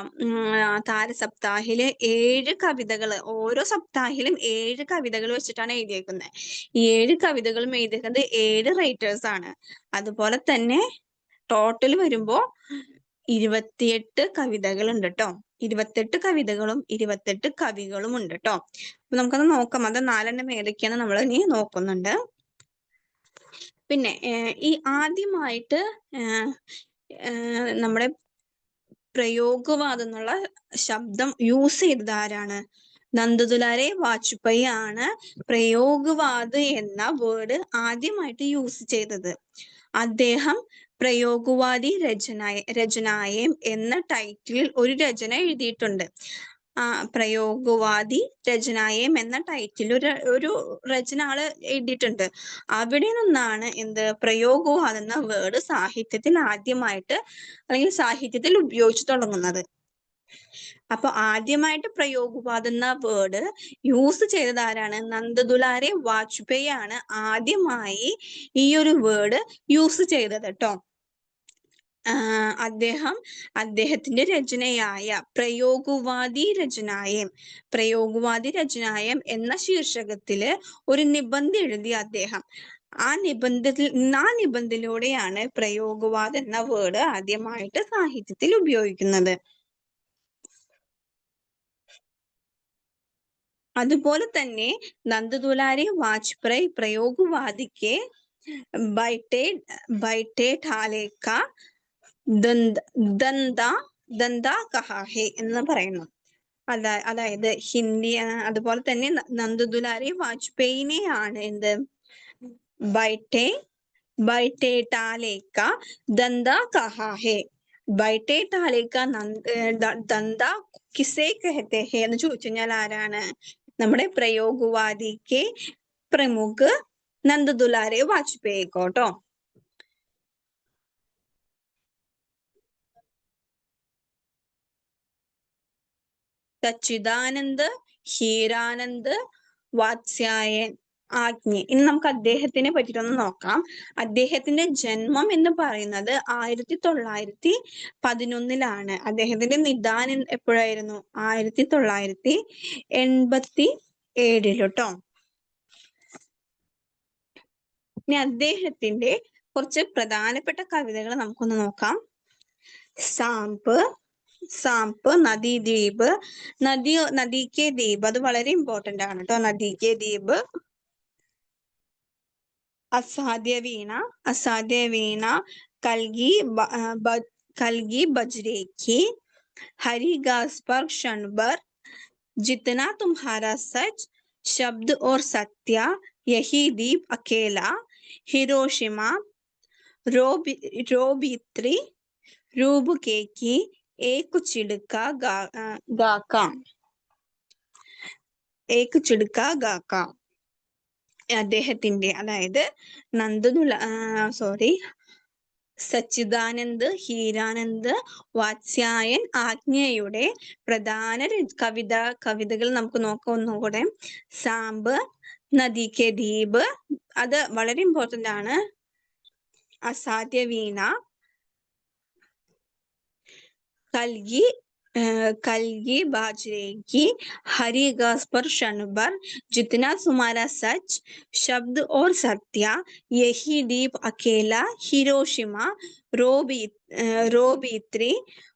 താരസപ്താഹില് 7 കവിതകൾ, ഓരോ സപ്താഹിലും 7 കവിതകൾ വെച്ചിട്ടാണ് എഴുതിയേക്കുന്നത്. ഈ 7 കവിതകളും എഴുതിയേക്കുന്നത് 7 റൈറ്റേഴ്സ് ആണ്. അതുപോലെ തന്നെ ടോട്ടൽ വരുമ്പോ 28 കവിതകൾ ഉണ്ട് കേട്ടോ. 28 കവിതകളും 28 കവികളും ഉണ്ട് കേട്ടോ. അപ്പൊ നമുക്കത് നോക്കാം. അത് 4 ഏതൊക്കെയാണ് നമ്മൾ ഇനി നോക്കുന്നുണ്ട്. പിന്നെ ഈ ആദ്യമായിട്ട് നമ്മുടെ പ്രയോഗവാദം എന്നുള്ള ശബ്ദം യൂസ് ചെയ്തത് ആരാണ്? നന്ദതുലാരെ വാജ്പേയി ആണ് പ്രയോഗവാദ് എന്ന വേർഡ് ആദ്യമായിട്ട് യൂസ് ചെയ്തത്. അദ്ദേഹം പ്രയോഗവാദി രചനായം എന്ന ടൈറ്റിലിൽ ഒരു രചന എഴുതിയിട്ടുണ്ട്. പ്രയോഗവാദി രചനായം എന്ന ടൈറ്റിൽ ഒരു രചന ആള് എഴുതിയിട്ടുണ്ട്. അവിടെ നിന്നാണ് എന്ത് പ്രയോഗവാദം എന്ന വേർഡ് സാഹിത്യത്തിൽ ആദ്യമായിട്ട് അല്ലെങ്കിൽ സാഹിത്യത്തിൽ ഉപയോഗിച്ചു തുടങ്ങുന്നത്. അപ്പൊ ആദ്യമായിട്ട് പ്രയോഗവാദം എന്ന വേർഡ് യൂസ് ചെയ്തത് ആരാണ്? നന്ദതുലാരെ വാജ്പേയി ആണ് ആദ്യമായി ഈ ഒരു വേർഡ് യൂസ് ചെയ്തത് കേട്ടോ. അദ്ദേഹത്തിന്റെ രചനയായ പ്രയോഗവാദി രചനായം എന്ന ശീർഷകത്തില് ഒരു നിബന്ധ എഴുതി അദ്ദേഹം. ആ നിബന്ധത്തിലൂടെയാണ് പ്രയോഗവാദം എന്ന വേർഡ് ആദ്യമായിട്ട് സാഹിത്യത്തിൽ ഉപയോഗിക്കുന്നത്. അതുപോലെ തന്നെ നന്ദതുലാരെ വാജ്പേയി പ്രയോഗവാദിക്ക് ബൈഠേ ഠാലെ കാ ദന്ത കഹാ ഹെ എന്ന് പറയുന്നു. അതായത് ഹിന്ദി. അതുപോലെ തന്നെ നന്ദതുലാരെ വാജ്പേയിനെയാണ് എന്ത് ബൈഠേ ഠാലെ കാ ദന്ത കഹാ ഹെ. ബൈഠേ ഠാലെ കാ ദന്ത കിസേ കഹത്തെ ഹെ എന്ന് ചോദിച്ചു കഴിഞ്ഞാൽ ആരാണ്? നമ്മുടെ പ്രയോഗവാദിക്ക് പ്രമുഖ നന്ദതുലാരെ വാജ്പേയി കേട്ടോ. സച്ചിദാനന്ദ്, ഹീരാനന്ദ്, വാത്സ്യായൻ, ആഗ്നേ. ഇനി നമുക്ക് അദ്ദേഹത്തിനെ പറ്റിയിട്ടൊന്ന് നോക്കാം. അദ്ദേഹത്തിന്റെ ജന്മം എന്ന് പറയുന്നത് 1911 അദ്ദേഹത്തിന്റെ നിദാനം എപ്പോഴായിരുന്നു? 1987 കേട്ടോ. ഇനി അദ്ദേഹത്തിന്റെ കുറച്ച് പ്രധാനപ്പെട്ട കവിതകൾ നമുക്കൊന്ന് നോക്കാം. സാംപ്, നദീദ്വീപ്, നദി കെ ദ്വീപ്, അത് വളരെ ഇമ്പോർട്ടന്റ് ആണ് കേട്ടോ. നദി കെ ദ്വീപ്, അസാധ്യ വീണ, കൽഗി ബജ്രേഖി, हरी घास पर क्षण भर, जितना तुम्हारा सच, शब्द और सत्य, यही दीप अकेला, हिरोशिमा, रोबित्री, रूब केकी, एक चिड़का गाका, एक चिड़का गाका. അദ്ദേഹത്തിന്റെ അതായത് സച്ചിദാനന്ദ് ഹീരാനന്ദ് വാത്സ്യായൻ ആജ്ഞയുടെ പ്രധാന കവിതകൾ നമുക്ക് നോക്കാം ഒന്നുകൂടെ. സാമ്പ്, നദി കെ ദ്വീപ്, അത് വളരെ ഇമ്പോർട്ടന്റ് ആണ്. അസാധ്യ വീണ, कलगी बाजरे की, हरी घास पर क्षण भर, जितना तुम्हारा सच, शब्द और सत्य, यही दीप अकेला, हिरोशिमा, रोबित्री,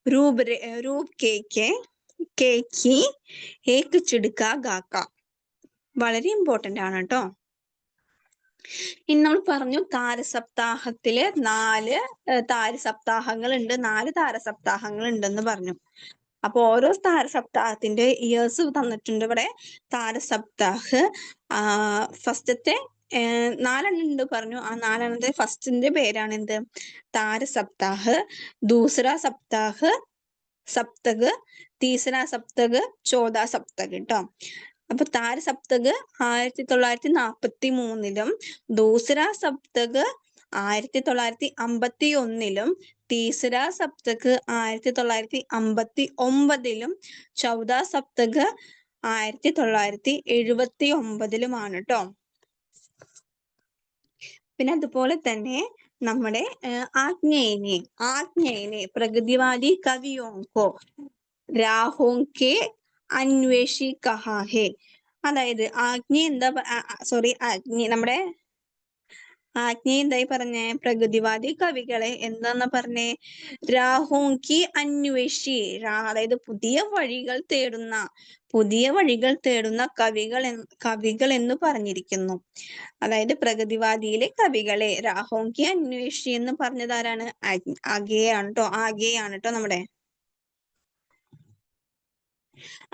रूप केकी, एक चिड़का गाका. വളരെ ഇമ്പോർട്ടന്റ് ആണ് കേട്ടോ. ഇനി നമ്മൾ പറഞ്ഞു താരസപ്താഹത്തില് 4 താരസപ്താഹങ്ങൾ ഉണ്ട്, 4 താരസപ്താഹങ്ങൾ ഉണ്ടെന്ന് പറഞ്ഞു. അപ്പൊ ഓരോ താരസപ്താഹത്തിന്റെ ഇയേഴ്സ് തന്നിട്ടുണ്ട് ഇവിടെ. താരസപ്താഹ് ഫസ്റ്റത്തെ 4 ഉണ്ട് പറഞ്ഞു. ആ 4 ഫസ്റ്റിന്റെ പേരാണ് എന്ത്? താരസപ്താഹ്. ദൂസര സപ്താഹ് സപ്തക്, തീസര സപ്തക്, ചോദാ സപ്തക് കേട്ടോ. അപ്പൊ താരസപ്തക് 1943 ദൂസര സപ്തക് 1951 തീസര സപ്തക് 1959 ചൗദാ സപ്തക് 1979 കേട്ടോ. പിന്നെ അതുപോലെ തന്നെ നമ്മുടെ ആജ്ഞേയനെ പ്രകൃതിവാദി കവിയോങ്കോ രാഹോങ്കെ അന്വേഷി കഹാ ഹേ. അതായത് നമ്മുടെ ആജ്ഞ എന്തായി പറഞ്ഞേ? പ്രകൃതിവാദി കവികളെ എന്താന്ന് പറഞ്ഞേ? രാഹോങ്കി അന്വേഷി, അതായത് പുതിയ വഴികൾ തേടുന്ന കവികൾ എന്ന് പറഞ്ഞിരിക്കുന്നു. അതായത് പ്രകൃതിവാദിയിലെ കവികളെ രാഹോങ്കി അന്വേഷി എന്ന് പറഞ്ഞത് ആരാണ്? ആഗെയാണ് കേട്ടോ നമ്മുടെ.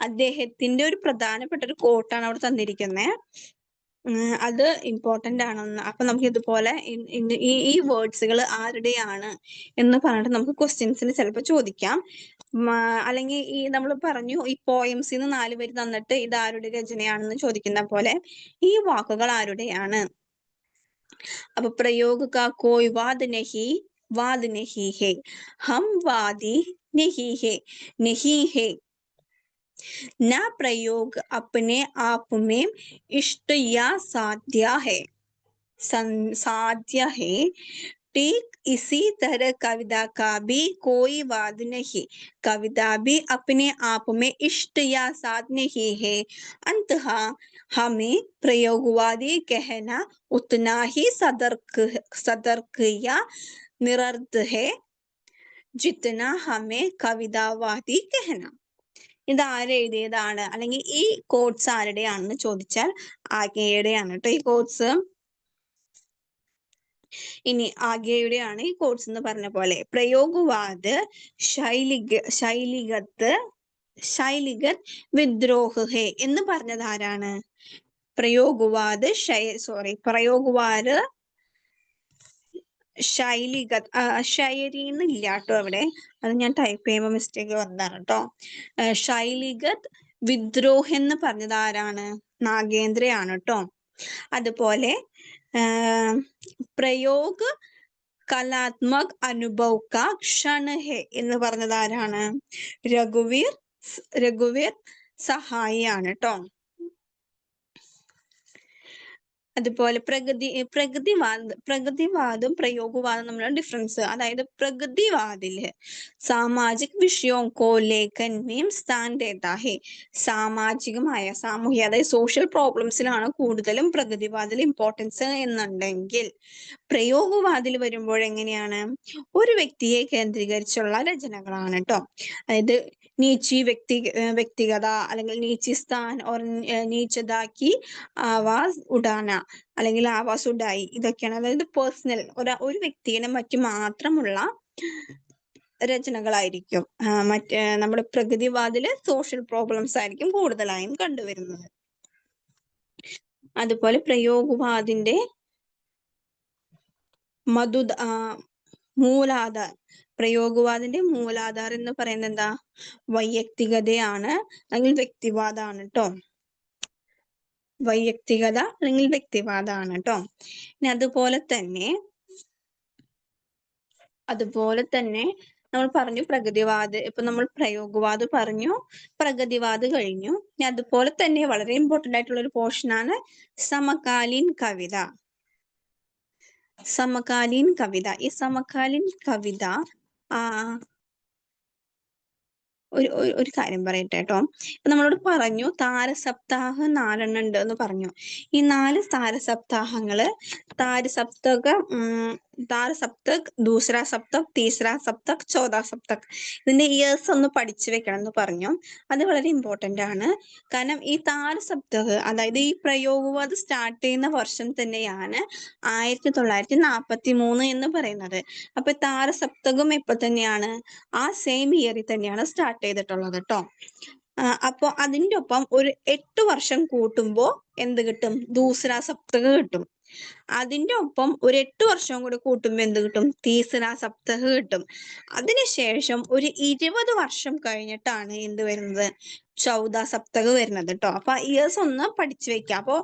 അദ്ദേഹത്തിന്റെ ഒരു പ്രധാനപ്പെട്ട ഒരു കോട്ടാണ് അവിടെ തന്നിരിക്കുന്നത്. അത് ഇമ്പോർട്ടന്റ് ആണെന്ന്. അപ്പൊ നമുക്ക് ഇതുപോലെ ഈ വേർഡ്സുകൾ ആരുടെയാണ് എന്ന് പറഞ്ഞിട്ട് നമുക്ക് ക്വസ്റ്റ്യൻസിന് ചിലപ്പോൾ ചോദിക്കാം. അല്ലെങ്കിൽ ഈ നമ്മൾ പറഞ്ഞു ഈ പോയംസിന്ന് 4 വരി തന്നിട്ട് ഇത് ആരുടെ രചനയാണെന്ന് ചോദിക്കുന്ന പോലെ ഈ വാക്കുകൾ ആരുടെയാണ്. അപ്പൊ പ്രयोग का कोई वाद नहीं है, हम वादी नहीं है, ना प्रयोग अपने आप में इष्ट या साध्य है, ठीक इसी तरह कविता का भी कोई वाद नहीं, कविता भी अपने आप में इष्ट या साध्य नहीं है, अंततः हमें प्रयोगवादी कहना उतना ही सतर्क या निरर्थ है जितना हमें कवितावादी कहना. ഇത് ആരെഴുതിയതാണ് അല്ലെങ്കിൽ ഈ കോട്ട്സ് ആരുടെയാണെന്ന് ചോദിച്ചാൽ ആഗ്യയുടെയാണ് കേട്ടോ ഈ കോട്ട്സ്. ഇനി ആഗ്യയുടെയാണ് ഈ കോട്ട്സ് എന്ന് പറഞ്ഞ പോലെ. പ്രയോഗവാദ് ശൈലിഗത് വിദ്രോഹ് ഹേ എന്ന് പറഞ്ഞത് ആരാണ്? പ്രയോഗവാദ് ഷൈലിഗത് ഇല്ല കേട്ടോ അവിടെ, അത് ഞാൻ ടൈപ്പ് ചെയ്യുമ്പോൾ മിസ്റ്റേക്ക് വന്നതാണ് കേട്ടോ. ശൈലിഗത് വിദ്രോഹ് എന്ന് പറഞ്ഞത് ആരാണ്? നാഗേന്ദ്രയാണ് കേട്ടോ. അതുപോലെ പ്രയോഗ് കലാത്മക് അനുഭവ് കാ ക്ഷൺ ഹെ എന്ന് പറഞ്ഞത് ആരാണ്? രഘുവീർ സഹായി ആണ് കേട്ടോ. അതുപോലെ പ്രകൃതിവാദം പ്രയോഗവാദം തമ്മിലുള്ള ഡിഫറൻസ്. അതായത് പ്രകൃതിവാദില് സാമാജിക് വിഷയോं को लेकर में स्थान देता है, സാമൂഹിക അതായത് സോഷ്യൽ പ്രോബ്ലംസിലാണ് കൂടുതലും പ്രകൃതിവാദിൽ ഇമ്പോർട്ടൻസ് എന്നുണ്ടെങ്കിൽ, പ്രയോഗവാദിൽ വരുമ്പോൾ എങ്ങനെയാണ്? ഒരു വ്യക്തിയെ കേന്ദ്രീകരിച്ചുള്ള രചനകളാണ് കേട്ടോ. അതായത് നീച്ചി വ്യക്തിഗത അല്ലെങ്കിൽ നീച്ചിസ്ഥാൻ ഓർ നീച്ചതാക്കി ആവാസ് ഉഡാന അല്ലെങ്കിൽ ആവാസ് ഉഡായി, ഇതൊക്കെയാണ്. അതായത് പേഴ്സണൽ ഒരു വ്യക്തിയെ മറ്റു മാത്രമുള്ള രചനകളായിരിക്കും. മറ്റേ നമ്മുടെ പ്രകൃതിവാദില് സോഷ്യൽ പ്രോബ്ലംസ് ആയിരിക്കും കൂടുതലായും കണ്ടുവരുന്നത്. അതുപോലെ പ്രയോഗവാദിന്റെ മൂലാധാർ പ്രയോഗവാദിന്റെ മൂലാധാർ എന്ന് പറയുന്നത് എന്താ? വൈയക്തികതയാണ് അല്ലെങ്കിൽ വ്യക്തിവാദമാണ് കേട്ടോ. വൈയക്തികത അല്ലെങ്കിൽ വ്യക്തിവാദമാണ് കേട്ടോ. ഇനി അതുപോലെ തന്നെ നമ്മൾ പറഞ്ഞു പ്രഗതിവാദ്, ഇപ്പൊ നമ്മൾ പ്രയോഗവാദ് പറഞ്ഞു, പ്രഗതിവാദ് കഴിഞ്ഞു. ഇനി അതുപോലെ തന്നെ വളരെ ഇമ്പോർട്ടന്റ് ആയിട്ടുള്ള ഒരു പോർഷനാണ് സമകാലീൻ കവിത. സമകാലീൻ കവിത. ഈ സമകാലീൻ കവിത ഒരു കാര്യം പറയട്ടെ കേട്ടോ. ഇപ്പൊ നമ്മളോട് പറഞ്ഞു താരസപ്താഹം 4 ഉണ്ട് എന്ന് പറഞ്ഞു. ഈ 4 താരസപ്താഹങ്ങള് താരസപ്തക്, ദൂസരാ സപ്തക്, തീസരാ സപ്തക്, ചോഥാ സപ്തക്, ഇതിന്റെ ഇയേഴ്സ് ഒന്ന് പഠിച്ചു വെക്കണം എന്ന് പറഞ്ഞു. അത് വളരെ ഇമ്പോർട്ടന്റ് ആണ്. കാരണം ഈ താരസപ്തക്, അതായത് ഈ പ്രയോഗവാദം സ്റ്റാർട്ട് ചെയ്യുന്ന വർഷം തന്നെയാണ് 1943 എന്ന് പറയുന്നത്. അപ്പൊ താരസപ്തകം എപ്പോ തന്നെയാണ്? ആ സെയിം ഇയറിൽ തന്നെയാണ് സ്റ്റാർട്ട് ചെയ്തിട്ടുള്ളത് കേട്ടോ. അപ്പൊ അതിന്റെ ഒപ്പം ഒരു 8 വർഷം കൂട്ടുമ്പോ എന്ത് കിട്ടും? ദൂസരാ സപ്തക് കിട്ടും. അതിന്റെ ഒപ്പം ഒരു 8 വർഷം കൂടി കൂട്ടുമ്പോ എന്ത് കിട്ടും? തീസരാ സപ്തക് കിട്ടും. അതിനുശേഷം ഒരു 20 വർഷം കഴിഞ്ഞിട്ടാണ് എന്ത് വരുന്നത്? ചൗദാ സപ്തക് വരുന്നത് കേട്ടോ. അപ്പൊ ഇയേഴ്സ് ഒന്ന് പഠിച്ചു വെക്കാം. അപ്പൊ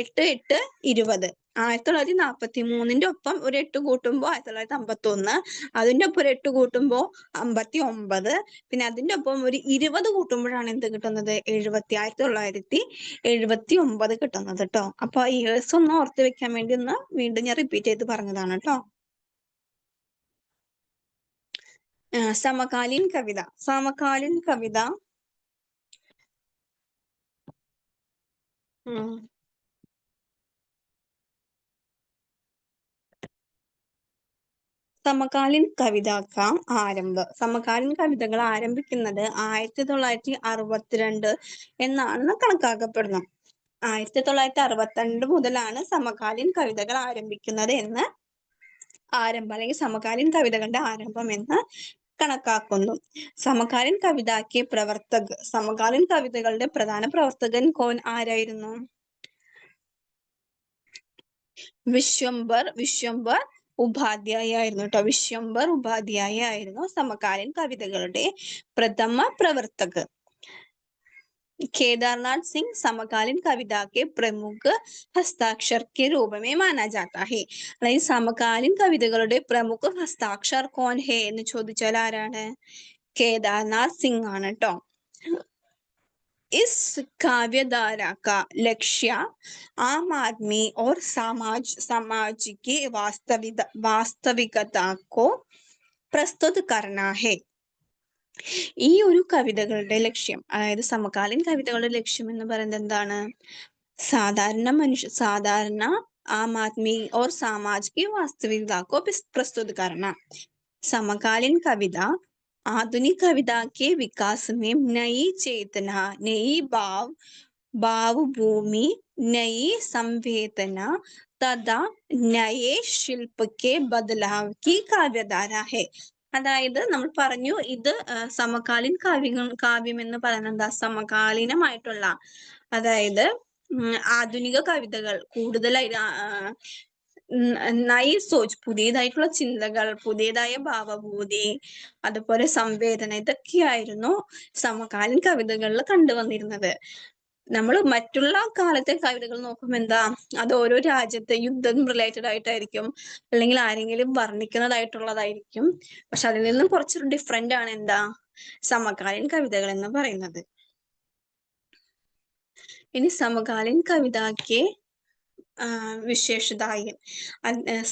8, 8, 20. 1943 ഒപ്പം ഒരു 8 കൂട്ടുമ്പോ 1951, അതിന്റെ ഒപ്പം ഒരു 8 കൂട്ടുമ്പോ 59, പിന്നെ അതിന്റെ ഒപ്പം ഒരു 20 കൂട്ടുമ്പോഴാണ് എന്ത് കിട്ടുന്നത്? 1979 കിട്ടുന്നത് കേട്ടോ. അപ്പൊ ഇയേഴ്സ് ഒന്ന് ഓർത്ത് വെക്കാൻ വേണ്ടി ഒന്ന് വീണ്ടും ഞാൻ റിപ്പീറ്റ് ചെയ്ത് പറഞ്ഞതാണ് കേട്ടോ. സമകാലീൻ കവിത. സമകാലീൻ കവിത സമകാലീൻ സമകാലീൻ കവിതകൾ ആരംഭിക്കുന്നത് 1962 എന്നാണ് കണക്കാക്കപ്പെടുന്നത്. 1962 മുതലാണ് സമകാലീൻ കവിതകൾ ആരംഭിക്കുന്നത് എന്ന് അല്ലെങ്കിൽ സമകാലീൻ കവിതകളുടെ ആരംഭം എന്ന് കണക്കാക്കുന്നു. സമകാലീൻ കവിതാക്കെ പ്രവർത്തക്. സമകാലീൻ കവിതകളുടെ പ്രധാന പ്രവർത്തകൻ ആരായിരുന്നു? വിശ്വംഭർ ഉപാധ്യായ ആയിരുന്നു കേട്ടോ. വിശ്വംഭർ ഉപാധ്യായ ആയിരുന്നു സമകാലീൻ കവിതകളുടെ പ്രഥമ പ്രവർത്തകർ. केदारनाथ सिंह समकालीन कविता के प्रमुख हस्ताक्षर के रूप में माना जाता है. അതായത് സമകാലീൻ കവിതകളുടെ പ്രമുഖ ഹസ്താക്ഷർ കോൺ ഹേ എന്ന് ചോദിച്ചാൽ ആരാണ്? കേദാർനാഥ് സിംഗ് ആണ് കേട്ടോ. इस काव्यधारा का लक्ष्य आम आदमी और समाज की वास्तविकता को प्रस्तुत करना है. ഈ ഒരു കവിതകളുടെ ലക്ഷ്യം, അതായത് സമകാലീൻ കവിതകളുടെ ലക്ഷ്യം എന്ന് പറയുന്നത് എന്താണ്? സാധാരണ आम आदमी और समाज की वास्तविकता को प्रस्तुत करना. समकालीन कविता आधुनिक कविता के विकास में नई चेतना, नई भावभूमि, नई संवेदना तथा नए शिल्प के बदलाव की काव्यधारा है. അതായത് നമ്മൾ പറഞ്ഞു ഇത് സമകാലീൻ കാവ്യം എന്ന് പറയുന്നത് എന്താ? സമകാലീനമായിട്ടുള്ള, അതായത് ആധുനിക കവിതകൾ കൂടുതലായി പുതിയതായിട്ടുള്ള ചിന്തകൾ, പുതിയതായ ഭാവഭൂതി, അതുപോലെ സംവേദന, ഇതൊക്കെയായിരുന്നു സമകാലീൻ കവിതകളിൽ കണ്ടുവന്നിരുന്നത്. നമ്മൾ മറ്റുള്ള കാലത്തെ കവിതകൾ നോക്കുമ്പോൾ എന്താ, അത് ഓരോ രാജ്യത്തെ യുദ്ധം റിലേറ്റഡ് ആയിട്ടായിരിക്കും, അല്ലെങ്കിൽ ആരെങ്കിലും വർണ്ണിക്കുന്നതായിട്ടുള്ളതായിരിക്കും. പക്ഷെ അതിൽ നിന്നും കുറച്ചൊരു ഡിഫറെന്റ് ആണ് എന്താ സമകാലീൻ കവിതകൾ എന്ന് പറയുന്നത്. ഇനി സമകാലീൻ കവിതയ്ക്ക് വിശേഷതായി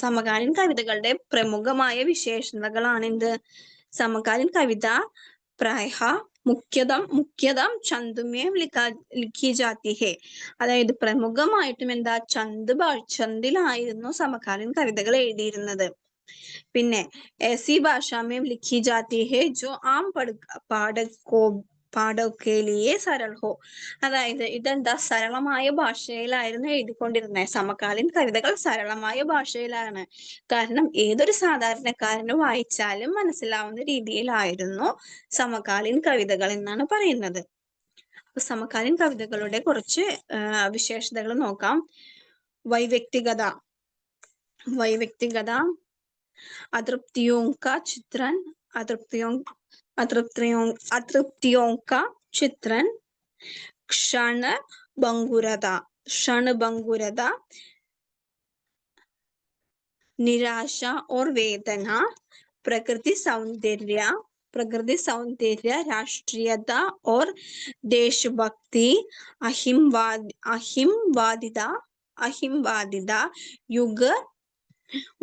സമകാലീൻ കവിതകളുടെ പ്രമുഖമായ വിശേഷതകളാണ് എന്ത്? സമകാലീൻ കവിത പ്രായഃ മുഖ്യതം ചന്തുമേം ലിഖി ജാതി ഹെ. അതായത് പ്രമുഖമായിട്ടും എന്താ, ചന്ദിലായിരുന്നു സമകാലീൻ കവിതകൾ എഴുതിയിരുന്നത്. പിന്നെ ऐसी भाषा में लिखी जाती है जो आम पाठक को പാഠോക്കെ ലിയേ സരൾ ഹോ. അതായത് ഇതെന്താ, സരളമായ ഭാഷയിലായിരുന്നു എഴുതിക്കൊണ്ടിരുന്നത്. സമകാലീൻ കവിതകൾ സരളമായ ഭാഷയിലാണ്. കാരണം ഏതൊരു സാധാരണക്കാരന് വായിച്ചാലും മനസ്സിലാവുന്ന രീതിയിലായിരുന്നു സമകാലീൻ കവിതകൾ എന്നാണ് പറയുന്നത്. സമകാലീൻ കവിതകളുടെ കുറച്ച് വിശേഷതകൾ നോക്കാം. വൈവ്യക്തികത. അതൃപ്തിयों का चित्रण, अतृप्तियों का चित्रण, क्षणभंगुरता, निराशा और वेदना, प्रकृति सौंदर्य, राष्ट्रीयता और देशभक्ति, अहिंवादिता, युग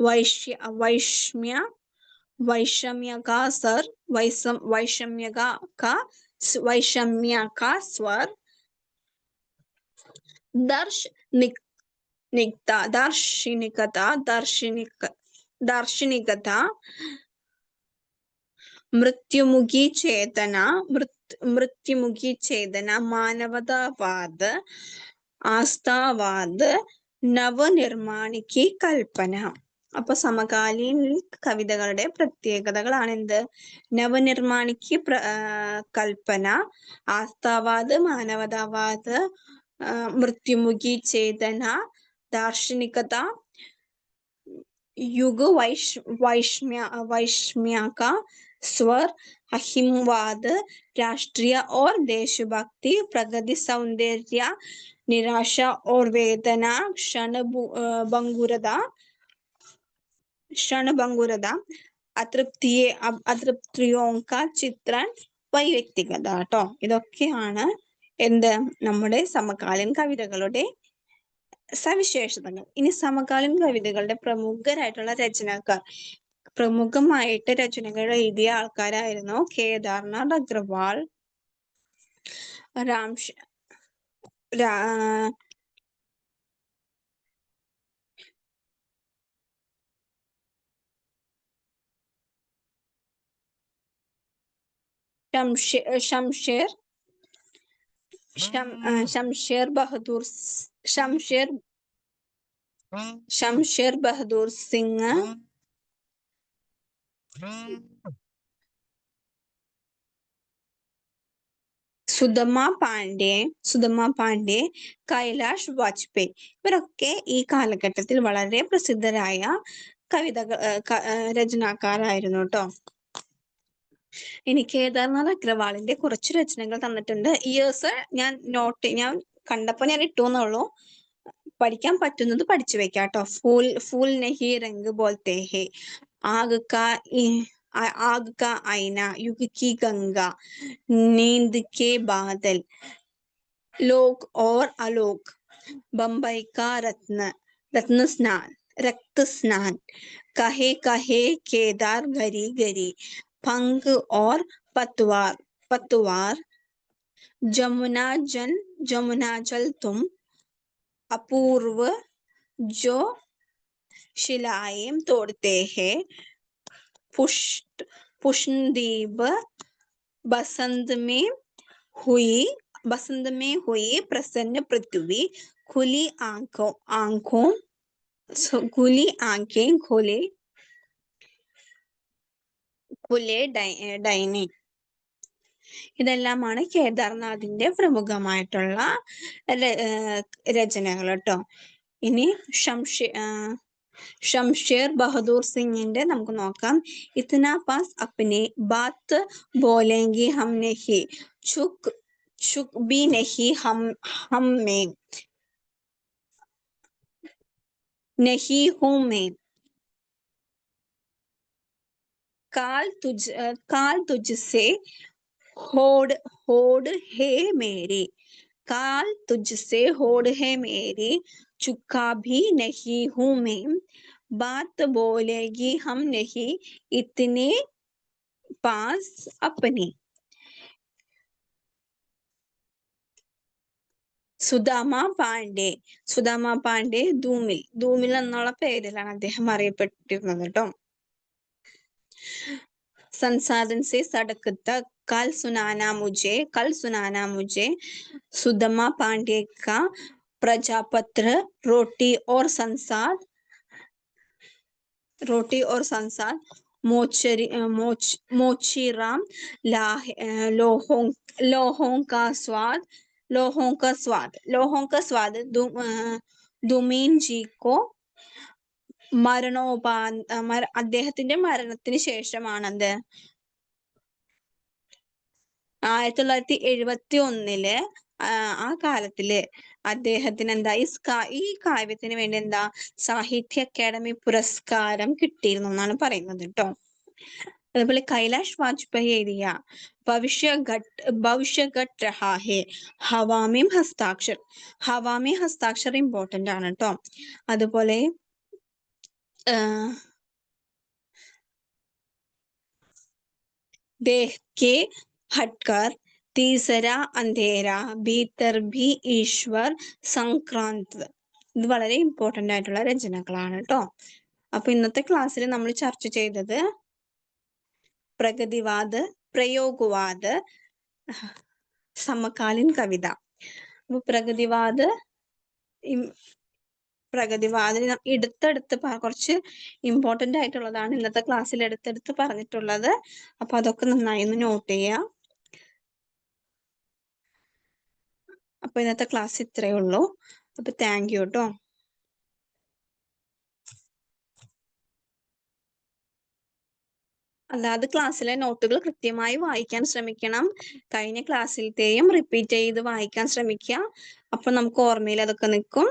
वैषम्य का स्वर, दार्शनिकता, मृत्युमुखी चेतना, मानवतावाद, आस्थावाद, നവനിർമ്മാണി की കൽപ്പന. അപ്പൊ സമകാലീൻ കവിതകളുടെ പ്രത്യേകതകളാണ് എന്ത്? നവനിർമ്മാണിക്ക് കൽപ്പന, ആസ്ഥാവാദ്, മാനവതാവാദ്, മൃത്യുമുഖി ചേതന, ദാർശനികത, युग वैषम्य का स्वर, अहिंवाद, राष्ट्रीय और देशभक्ति, प्रगति सौंदर्य, निराशा और वेदना, क्षणभंगुरता, അതൃപ്തിയോं का चित्रण, വൈവ്യക്തികത കേട്ടോ. ഇതൊക്കെയാണ് എന്ത്, നമ്മുടെ സമകാലീൻ കവിതകളുടെ സവിശേഷതകൾ. ഇനി സമകാലീൻ കവിതകളുടെ പ്രമുഖരായിട്ടുള്ള രചനക്കാർ. പ്രമുഖമായിട്ട് രചനകൾ എഴുതിയ ആൾക്കാരായിരുന്നു കേദാർനാഥ് അഗ്രവാൾ, शमशेर बहादुर सिंह, സുധമ പാണ്ഡെ, കൈലാഷ് വാജ്പേയി. ഇവരൊക്കെ ഈ കാലഘട്ടത്തിൽ വളരെ പ്രസിദ്ധരായ രചനാക്കാരായിരുന്നു കേട്ടോ. ഇനി കേദാർനാഥ് അഗ്രവാളിന്റെ കുറച്ച് രചനകൾ തന്നിട്ടുണ്ട്. ഇയേഴ്സ് ഞാൻ കണ്ടപ്പോ ഞാൻ ഇട്ടുന്നുള്ളൂ. പഠിക്കാൻ പറ്റുന്നത് പഠിച്ചു വെക്കാം കേട്ടോ. ഫൂൽ നഹി രംഗ് ബോൽത്തെ ഹേ, ആഗ് का आईना, युग की गंगा, नींद के बादल, लोक और आलोक, बंबई का रत्न स्नान, कहे कहे केदार घरी घरी, पंख और पतवार, जमुना जल तुम, अपूर्व जो शिलाएं तोड़ते हैं, पुष्पदीप, बसंत में हुई प्रसन्न पृथ्वी, खुली आंखें खुले ഡൈനി. ഇതെല്ലാമാണ് കേദാർനാഥിന്റെ പ്രമുഖമായിട്ടുള്ള രചനകൾ കേട്ടോ. ഇനി शमशेर बहादुर सिंहिന്റെ നമുക്ക് നോക്കാം. इतना पास अपने बात बोलेंगे हम नहीं, चुक भी नहीं हम में, नहीं हूं मैं, काल तुझसे होड़ है मेरी, काल तुझसे होड़ है मेरी, चुका भी नहीं हूं मैं, बात बोलेगी हम नहीं, इतने पास अपनी. സുദാമ പാണ്ഡെ ധൂമിൽ എന്നുള്ള പേരിലാണ് അദ്ദേഹം അറിയപ്പെട്ടിരുന്നത് കേട്ടോ. संसाधन से सड़क तक, कल सुनाना मुझे सुदामा पांडे का प्रजापत्र रोटी और संसार मोचीराम लोहों लोहों का स्वाद दुमीन जी को അദ്ദേഹത്തിന്റെ മരണത്തിന് ശേഷമാണെന്ത് 1971 ആ കാലത്തില് അദ്ദേഹത്തിന് എന്താ ഈ കാവ്യത്തിന് വേണ്ടി എന്താ സാഹിത്യ അക്കാദമി പുരസ്കാരം കിട്ടിയിരുന്നു എന്നാണ് പറയുന്നത് കേട്ടോ. അതുപോലെ കൈലാഷ് വാജ്പേയി എഴുതിയ ഭവിഷ്യഘട്ട് രഹാ ഹേ ഹവാമേം ഹസ്താക്ഷർ ഇമ്പോർട്ടന്റ് ആണ് കേട്ടോ. അതുപോലെ देख के हटकर तीसरा अंधेरा भीतर भी ഈശ്വർ സംക്രാന്ത് ഇത് വളരെ ഇമ്പോർട്ടന്റ് ആയിട്ടുള്ള രചനകളാണ് കേട്ടോ. അപ്പൊ ഇന്നത്തെ ക്ലാസ്സിൽ നമ്മൾ ചർച്ച ചെയ്തത് പ്രഗതിവാദ്, പ്രയോഗവാദ്, സമകാലീൻ കവിത. അപ്പൊ പ്രഗതിവാദിന് എടുത്തെടുത്ത് കുറച്ച് ഇമ്പോർട്ടന്റ് ആയിട്ടുള്ളതാണ് ഇന്നത്തെ ക്ലാസ്സിൽ എടുത്തെടുത്ത് പറഞ്ഞിട്ടുള്ളത്. അപ്പൊ അതൊക്കെ നന്നായി ഒന്ന് നോട്ട് ചെയ്യാം. അപ്പൊ ഇന്നത്തെ ക്ലാസ് ഇത്രയേ ഉള്ളൂ. അപ്പൊ താങ്ക് യു കേട്ടോ. അല്ലാതെ ക്ലാസ്സിലെ നോട്ടുകൾ കൃത്യമായി വായിക്കാൻ ശ്രമിക്കണം. കഴിഞ്ഞ ക്ലാസ്സിലത്തെയും റിപ്പീറ്റ് ചെയ്ത് വായിക്കാൻ ശ്രമിക്കുക. അപ്പൊ നമുക്ക് ഓർമ്മയിൽ അതൊക്കെ നിൽക്കും.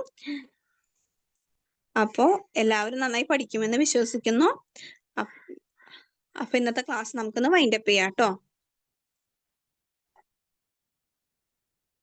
അപ്പോ എല്ലാവരും നന്നായി പഠിക്കുമെന്ന് വിശ്വസിക്കുന്നു. അപ്പൊ ഇന്നത്തെ ക്ലാസ് നമുക്കൊന്ന് വൈൻഡ് അപ്പ് ചെയ്യാം കേട്ടോ.